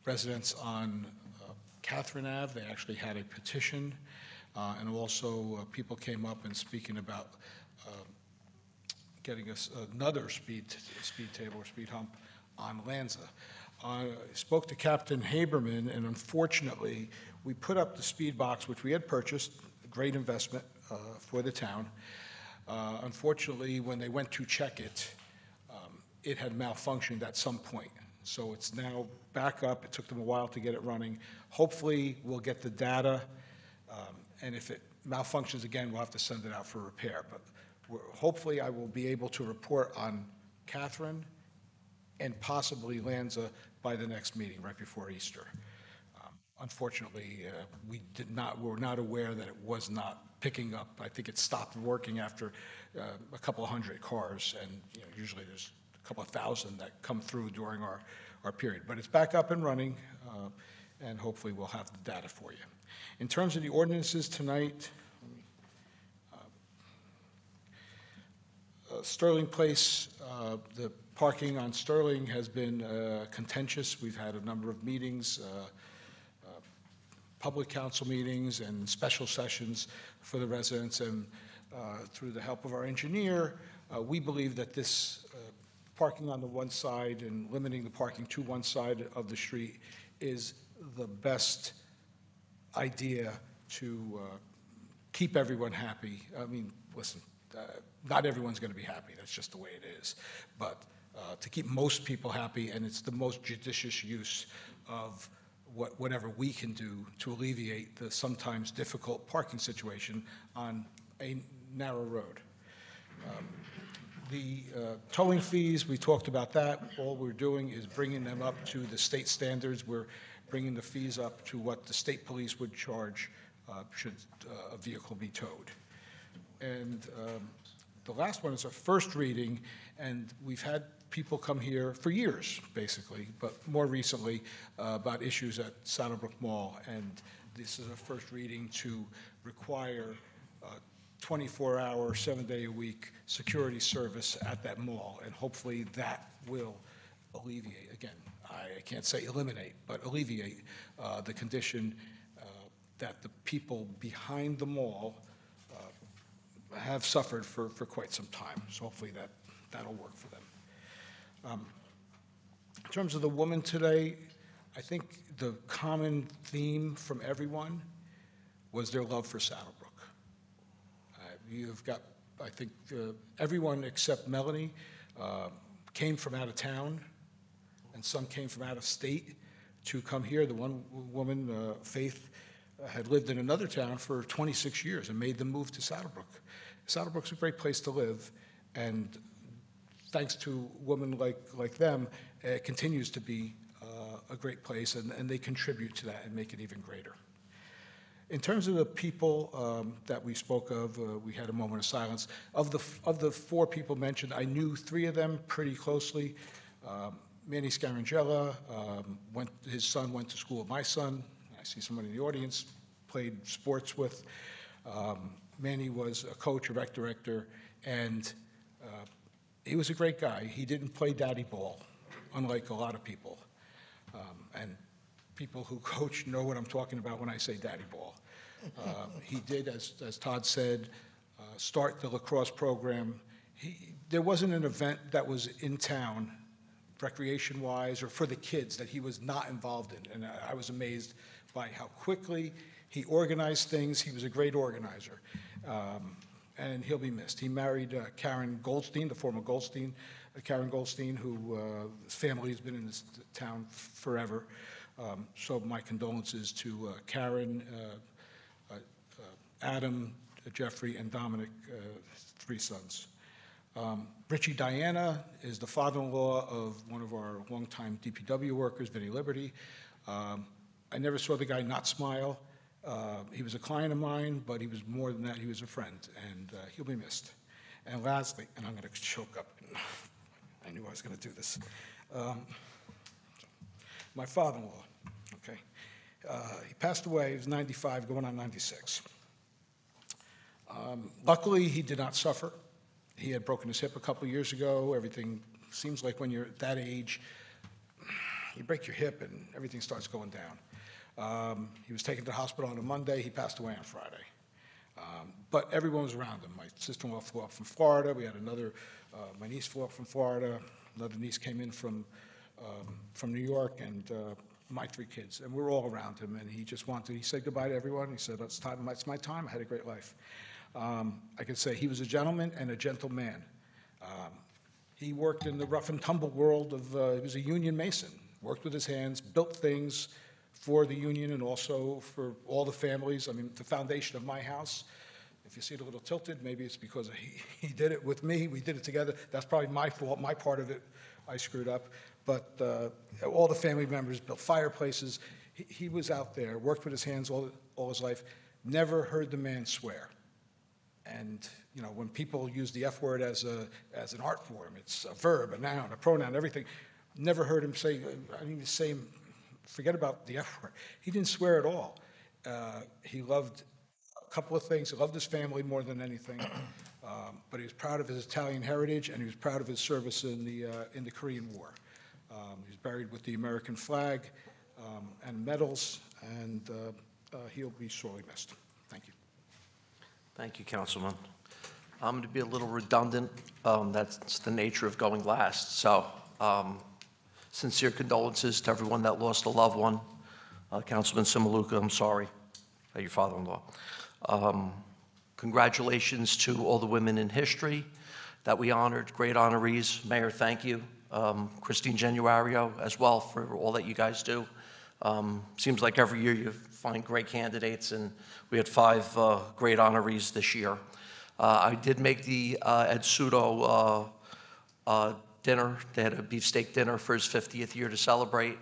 residents on Catherine Ave. They actually had a petition, and also people came up and speaking about getting us another speed table or speed hump on Lanza. I spoke to Captain Haberman, and unfortunately, we put up the speed box, which we had purchased, a great investment for the town. Unfortunately, when they went to check it, it had malfunctioned at some point. So it's now back up. It took them a while to get it running. Hopefully, we'll get the data, and if it malfunctions again, we'll have to send it out for repair. But hopefully, I will be able to report on Catherine and possibly Lanza by the next meeting, right before Easter. Unfortunately, we were not aware that it was not picking up. I think it stopped working after a couple of hundred cars, and usually there's a couple of thousand that come through during our period. But it's back up and running, and hopefully we'll have the data for you. In terms of the ordinances tonight, Sterling Place, the parking on Sterling has been contentious. We've had a number of meetings, public council meetings and special sessions for the residents, and through the help of our engineer, we believe that this parking on the one side and limiting the parking to one side of the street is the best idea to keep everyone happy. I mean, listen, not everyone's going to be happy. That's just the way it is. But to keep most people happy, and it's the most judicious use of whatever we can do to alleviate the sometimes difficult parking situation on a narrow road. The towing fees, we talked about that. All we're doing is bringing them up to the state standards. We're bringing the fees up to what the state police would charge should a vehicle be towed. And the last one is a first reading, and we've had people come here for years, basically, but more recently about issues at Saddlebrook Mall. And this is a first reading to require 24-hour, 7-day-a-week security service at that mall, and hopefully that will alleviate, again, I can't say eliminate, but alleviate the condition that the people behind the mall have suffered for quite some time. So hopefully that'll work for them. In terms of the woman today, I think the common theme from everyone was their love for Saddlebrook. You've got, I think, everyone except Melanie came from out of town, and some came from out of state to come here. The one woman, Faith, had lived in another town for 26 years and made the move to Saddlebrook. Saddlebrook's a great place to live, and thanks to women like them, it continues to be a great place, and they contribute to that and make it even greater. In terms of the people that we spoke of, we had a moment of silence. Of the 4 people mentioned, I knew 3 of them pretty closely. Manny Scarangella, his son went to school with my son. I see someone in the audience, played sports with. Manny was a coach, a rec director, and he was a great guy. He didn't play daddy ball, unlike a lot of people. And people who coach know what I'm talking about when I say daddy ball. He did, as Todd said, start the lacrosse program. There wasn't an event that was in town, recreation-wise, or for the kids that he was not involved in. And I was amazed by how quickly he organized things. He was a great organizer. And he'll be missed. He married Karen Goldstein, the former Goldstein, Karen Goldstein, who his family has been in this town forever. So my condolences to Karen, Adam, Jeffrey, and Dominic, 3 sons. Richie Diana is the father-in-law of one of our longtime DPW workers, Vinnie Liberty. I never saw the guy not smile. He was a client of mine, but he was more than that. He was a friend, and he'll be missed. And lastly, and I'm going to choke up. I knew I was going to do this. My father-in-law, okay? He passed away. He was 95, going on 96. Luckily, he did not suffer. He had broken his hip a couple years ago. Everything seems like when you're at that age, you break your hip and everything starts going down. He was taken to the hospital on a Monday. He passed away on Friday. But everyone was around him. My sister-in-law flew up from Florida. We had another, my niece flew up from Florida. Another niece came in from New York, and my 3 kids. And we were all around him, and he said goodbye to everyone. He said, it's my time. I had a great life. I could say he was a gentleman and a gentleman. He worked in the rough and tumble world of, he was a union mason, worked with his hands, built things for the union and also for all the families. I mean, the foundation of my house, if you see it a little tilted, maybe it's because he did it with me. We did it together. That's probably my fault. My part of it, I screwed up. But all the family members built fireplaces. He was out there, worked with his hands all his life, never heard the man swear. And, you know, when people use the F word as an art form, it's a verb, a noun, a pronoun, everything. Never heard him say, I didn't even say, forget about the F word. He didn't swear at all. He loved a couple of things. He loved his family more than anything. But he was proud of his Italian heritage, and he was proud of his service in the Korean War. He was buried with the American flag and medals, and he'll be sorely missed. Thank you. Thank you, Councilman. I'm going to be a little redundant. That's the nature of going last. So sincere condolences to everyone that lost a loved one. Councilman Simaluka, I'm sorry, your father-in-law. Congratulations to all the women in history that we honored, great honorees. Mayor, thank you. Christine Genuario as well for all that you guys do. Seems like every year you find great candidates, and we had 5 great honorees this year. I did make the Ed Sudo dinner. They had a beefsteak dinner for his 50th year to celebrate.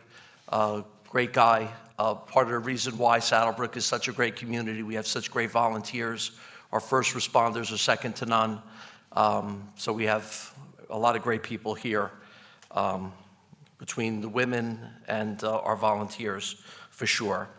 Great guy. Part of the reason why Saddlebrook is such a great community, we have such great volunteers. Our first responders are second to none. So we have a lot of great people here between the women and our volunteers, for sure.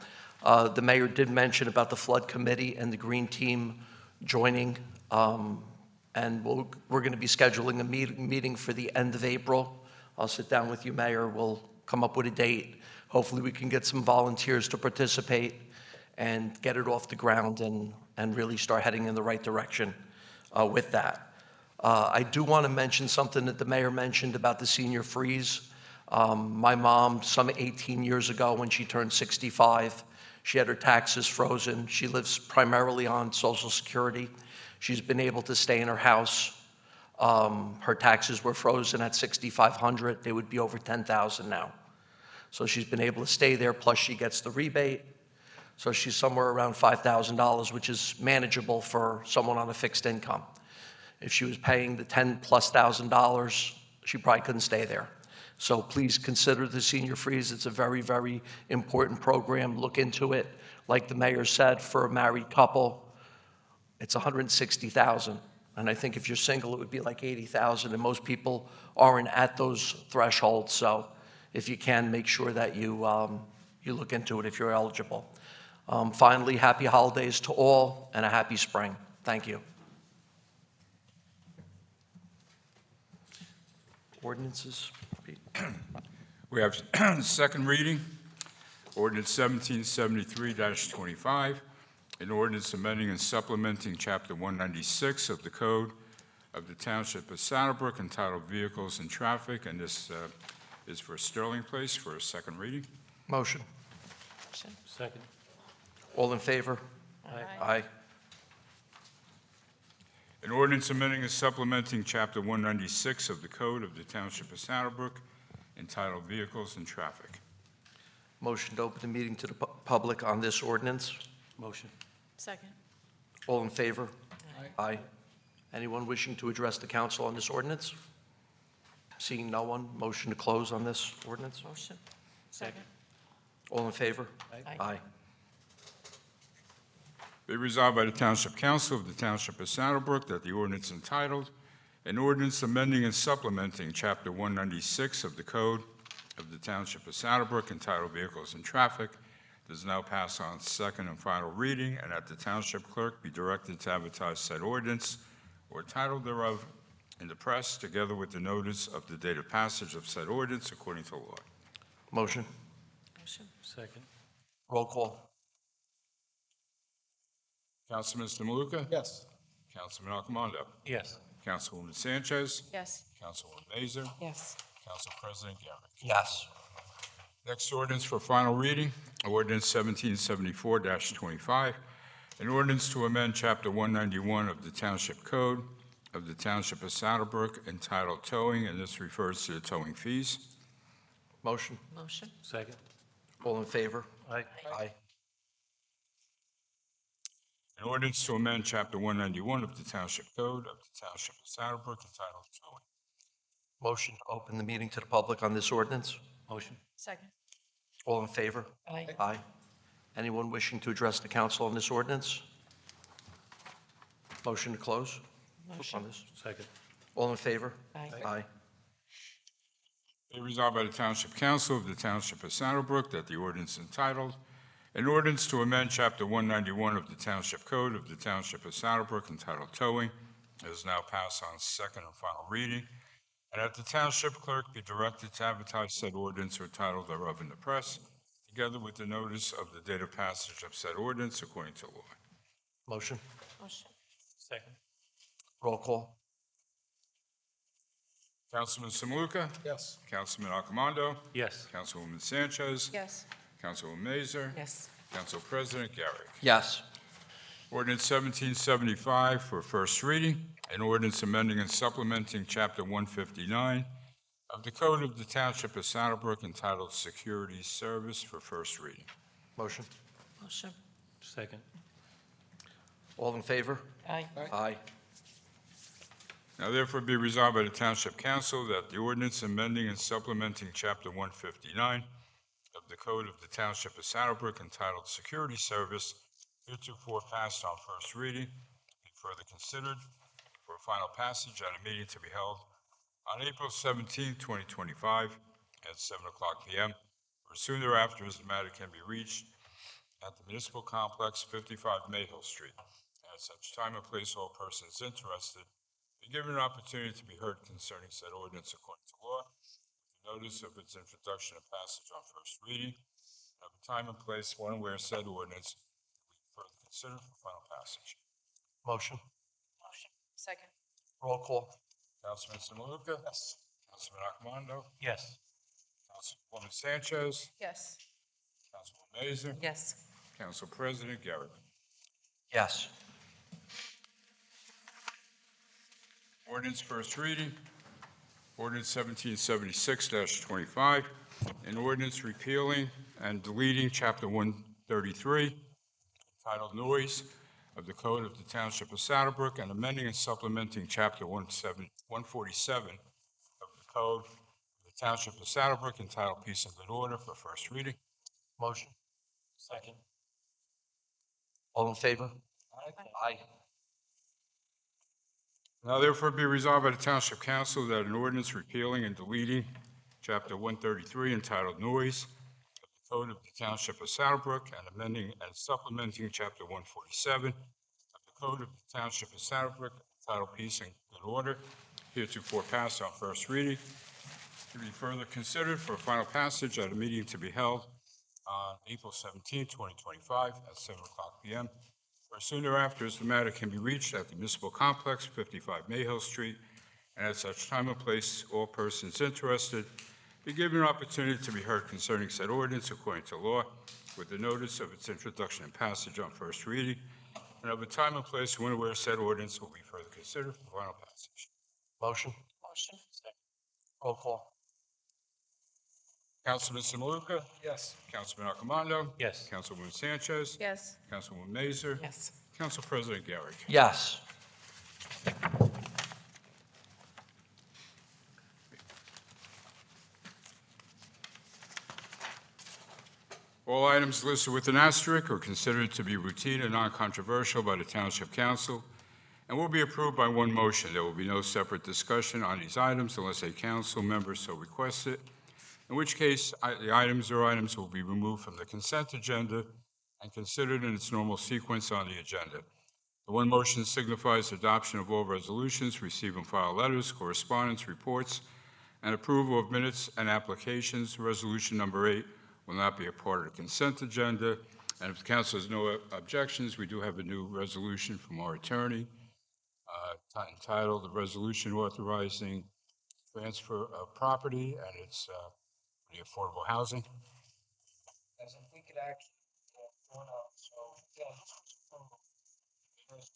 The mayor did mention about the flood committee and the green team joining. And we're going to be scheduling a meeting for the end of April. I'll sit down with you, Mayor. We'll come up with a date. Hopefully, we can get some volunteers to participate and get it off the ground and really start heading in the right direction with that. I do want to mention something that the mayor mentioned about the senior freeze. My mom, some 18 years ago, when she turned 65, she had her taxes frozen. She lives primarily on Social Security. She's been able to stay in her house. Her taxes were frozen at $6,500. They would be over $10,000 now. So she's been able to stay there, plus she gets the rebate. So she's somewhere around $5,000, which is manageable for someone on a fixed income. If she was paying the $10,000+, she probably couldn't stay there. So please consider the senior freeze. It's a very, very important program. Look into it. Like the mayor said, for a married couple, it's $160,000. And I think if you're single, it would be like $80,000. And most people aren't at those thresholds. So if you can, make sure that you look into it if you're eligible. Finally, happy holidays to all and a happy spring. Thank you. Ordinances. We have second reading, ordinance 1773-25, an ordinance amending and supplementing Chapter 196 of the Code of the Township of Saddlebrook entitled Vehicles and Traffic, and this is for Sterling Place for a second reading. Motion. Second. All in favor? Aye. Aye. An ordinance amending and supplementing Chapter 196 of the Code of the Township of Saddlebrook entitled Vehicles and Traffic. Motion to open the meeting to the public on this ordinance. Motion. Second. All in favor? Aye. Anyone wishing to address the council on this ordinance? Seeing no one, motion to close on this ordinance. Motion. Second. All in favor? Aye. Aye. Be resolved by the Township Council of the Township of Saddlebrook that the ordinance entitled, an ordinance amending and supplementing Chapter 196 of the Code of the Township of Saddlebrook entitled Vehicles and Traffic does now pass on second and final reading, and that the Township Clerk be directed to advertise said ordinance or title thereof in the press, together with the notice of the date of passage of said ordinance according to law. Motion. Motion. Second. Roll call. Councilman Maluka? Yes. Councilman Alcomondo? Yes. Councilwoman Sanchez? Yes. Councilwoman Mazer? Yes. Council President Garrett. Yes. Next ordinance for final reading, ordinance 1774-25, an ordinance to amend Chapter 191 of the Township Code of the Township of Saddlebrook entitled Towing, and this refers to the towing fees. Motion. Motion. Second. All in favor? Aye. Aye. An ordinance to amend Chapter 191 of the Township Code of the Township of Saddlebrook entitled Towing. Motion to open the meeting to the public on this ordinance. Motion. Second. All in favor? Aye. Aye. Anyone wishing to address the council on this ordinance? Motion to close on this. Second. All in favor? Aye. Aye. Be resolved by the Township Council of the Township of Saddlebrook that the ordinance entitled, an ordinance to amend Chapter 191 of the Township Code of the Township of Saddlebrook entitled Towing is now passed on second and final reading, and that the Township Clerk be directed to advertise said ordinance or title thereof in the press, together with the notice of the date of passage of said ordinance according to law. Motion. Motion. Second. Roll call. Councilman Maluka? Yes. Councilman Alcomondo? Yes. Councilwoman Sanchez? Yes. Councilwoman Mazer? Yes. Council President Garrett. Yes. Ordinance 1775 for first reading, an ordinance amending and supplementing Chapter 159 of the Code of the Township of Saddlebrook entitled Security Service for first reading. Motion. Motion. Second. All in favor? Aye. Aye. Now therefore be resolved by the Township Council that the ordinance amending and supplementing Chapter 159 of the Code of the Township of Saddlebrook entitled Security Service, heretofore passed on first reading, be further considered for a final passage at a meeting to be held on April 17, 2025, at 7 o'clock p.m., or soon thereafter as the matter can be reached at the Municipal Complex, 55 Mayhill Street. At such time and place, all persons interested be given an opportunity to be heard concerning said ordinance according to law, with notice of its introduction and passage on first reading, and of a time and place when and where said ordinance will be further considered for final passage. Motion. Motion. Second. Roll call. Councilman Samaluka? Yes. Councilman Accomando? Yes. Councilwoman Sanchez? Yes. Councilwoman Mazer? Yes. Council President Garrett. Yes. Ordinance first reading. Ordinance 1776-25, an ordinance repealing and deleting Chapter 133, entitled Noise, of the Code of the Township of Saddlebrook, and amending and supplementing Chapter 147 of the Code of the Township of Saddlebrook, entitled Peace and Good Order, for first reading. Motion. Second. All in favor? Aye. Now therefore be resolved by the Township Council that an ordinance repealing and deleting Chapter 133 entitled Noise of the Code of the Township of Saddlebrook and amending and supplementing Chapter 147 of the Code of the Township of Saddlebrook entitled Peace and Good Order, heretofore passed on first reading, to be further considered for a final passage at a meeting to be held on April 17, 2025, at 7 o'clock p.m., or soon thereafter as the matter can be reached at the Municipal Complex, 55 Mayhill Street, and at such time and place, all persons interested be given an opportunity to be heard concerning said ordinance according to law, with the notice of its introduction and passage on first reading, and of a time and place when and where said ordinance will be further considered for final passage. Motion. Motion. Roll call. Councilman Samaluka? Yes. Councilman Accomando? Yes. Councilwoman Sanchez? Yes. Councilwoman Mazer? Yes. Council President Garrett. Yes. All items listed with an asterisk are considered to be routine and non-controversial by the Township Council and will be approved by one motion. There will be no separate discussion on these items unless a council member so requests it, in which case the items will be removed from the consent agenda and considered in its normal sequence on the agenda. The one motion signifies adoption of all resolutions, receive and file letters, correspondence, reports, and approval of minutes and applications. Resolution number 8 will not be a part of the consent agenda. And if the council has no objections, we do have a new resolution from our attorney entitled "The Resolution Authorizing Transfer of Property," and it's the affordable housing. As if we could actually, so, yeah, this was approved first,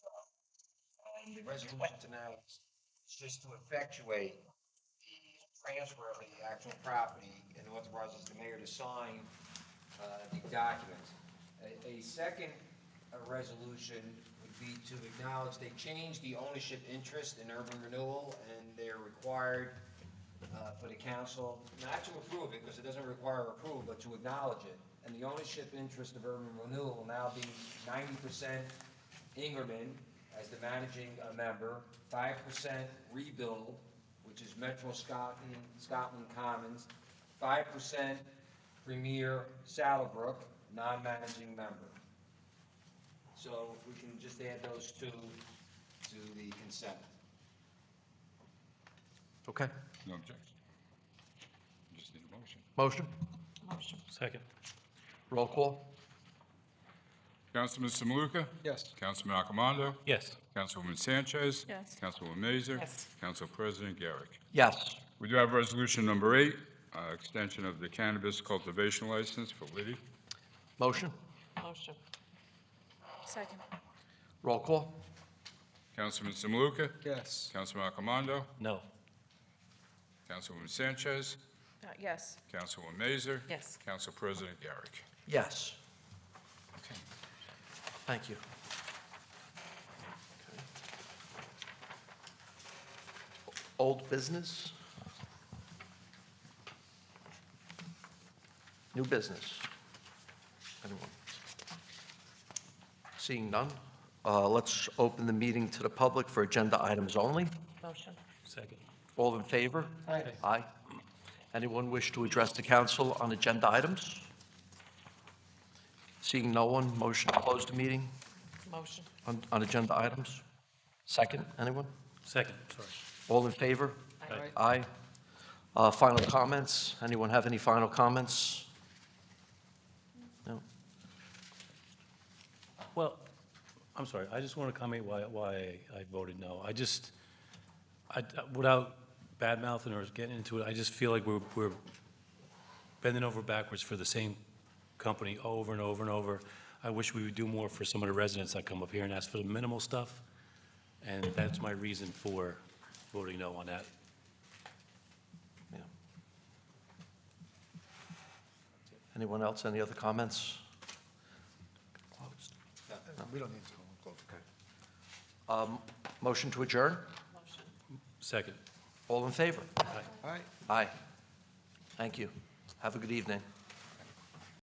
and the resolution tonight is just to effectuate the transfer of the actual property and authorizes the mayor to sign the document. A second resolution would be to acknowledge they changed the ownership interest in urban renewal, and they're required for the council not to approve it, because it doesn't require approval, but to acknowledge it. And the ownership interest of urban renewal will now be 90% Ingerman as the managing member, 5% Rebuild, which is Metro Scotland Commons, 5% Premier Saddlebrook, non-managing member. So if we can just add those two to the consent. Okay. No objection. Just need a motion. Motion. Motion. Second. Roll call. Councilman Samaluka? Yes. Councilman Accomando? Yes. Councilwoman Sanchez? Yes. Councilwoman Mazer? Yes. Council President Garrett. Yes. We do have resolution number 8, extension of the cannabis cultivation license for Liddy. Motion. Motion. Second. Roll call. Councilman Samaluka? Yes. Councilman Accomando? No. Councilwoman Sanchez, Yes. Councilwoman Mazer. Yes. Council President Garrick. Yes. Okay. Thank you. Okay. Old business? New business? Anyone? Seeing none, let's open the meeting to the public for agenda items only. Motion. Second. All in favor? Aye. Aye. Anyone wish to address the council on agenda items? Seeing no one, motion to close the meeting Motion. on agenda items? Second, anyone? Second, sorry. All in favor? Aye. Aye. Final comments? Anyone have any final comments? No? Well, I'm sorry, I just want to comment why I voted no. Without bad-mouthing or getting into it, I just feel like we're bending over backwards for the same company over and over and over. I wish we would do more for some of the residents that come up here and ask for the minimal stuff, and that's my reason for voting no on that. Yeah. Anyone else, any other comments? Closed. We don't need to close. Motion to adjourn? Second. All in favor? Aye. All right. Aye. Thank you. Have a good evening.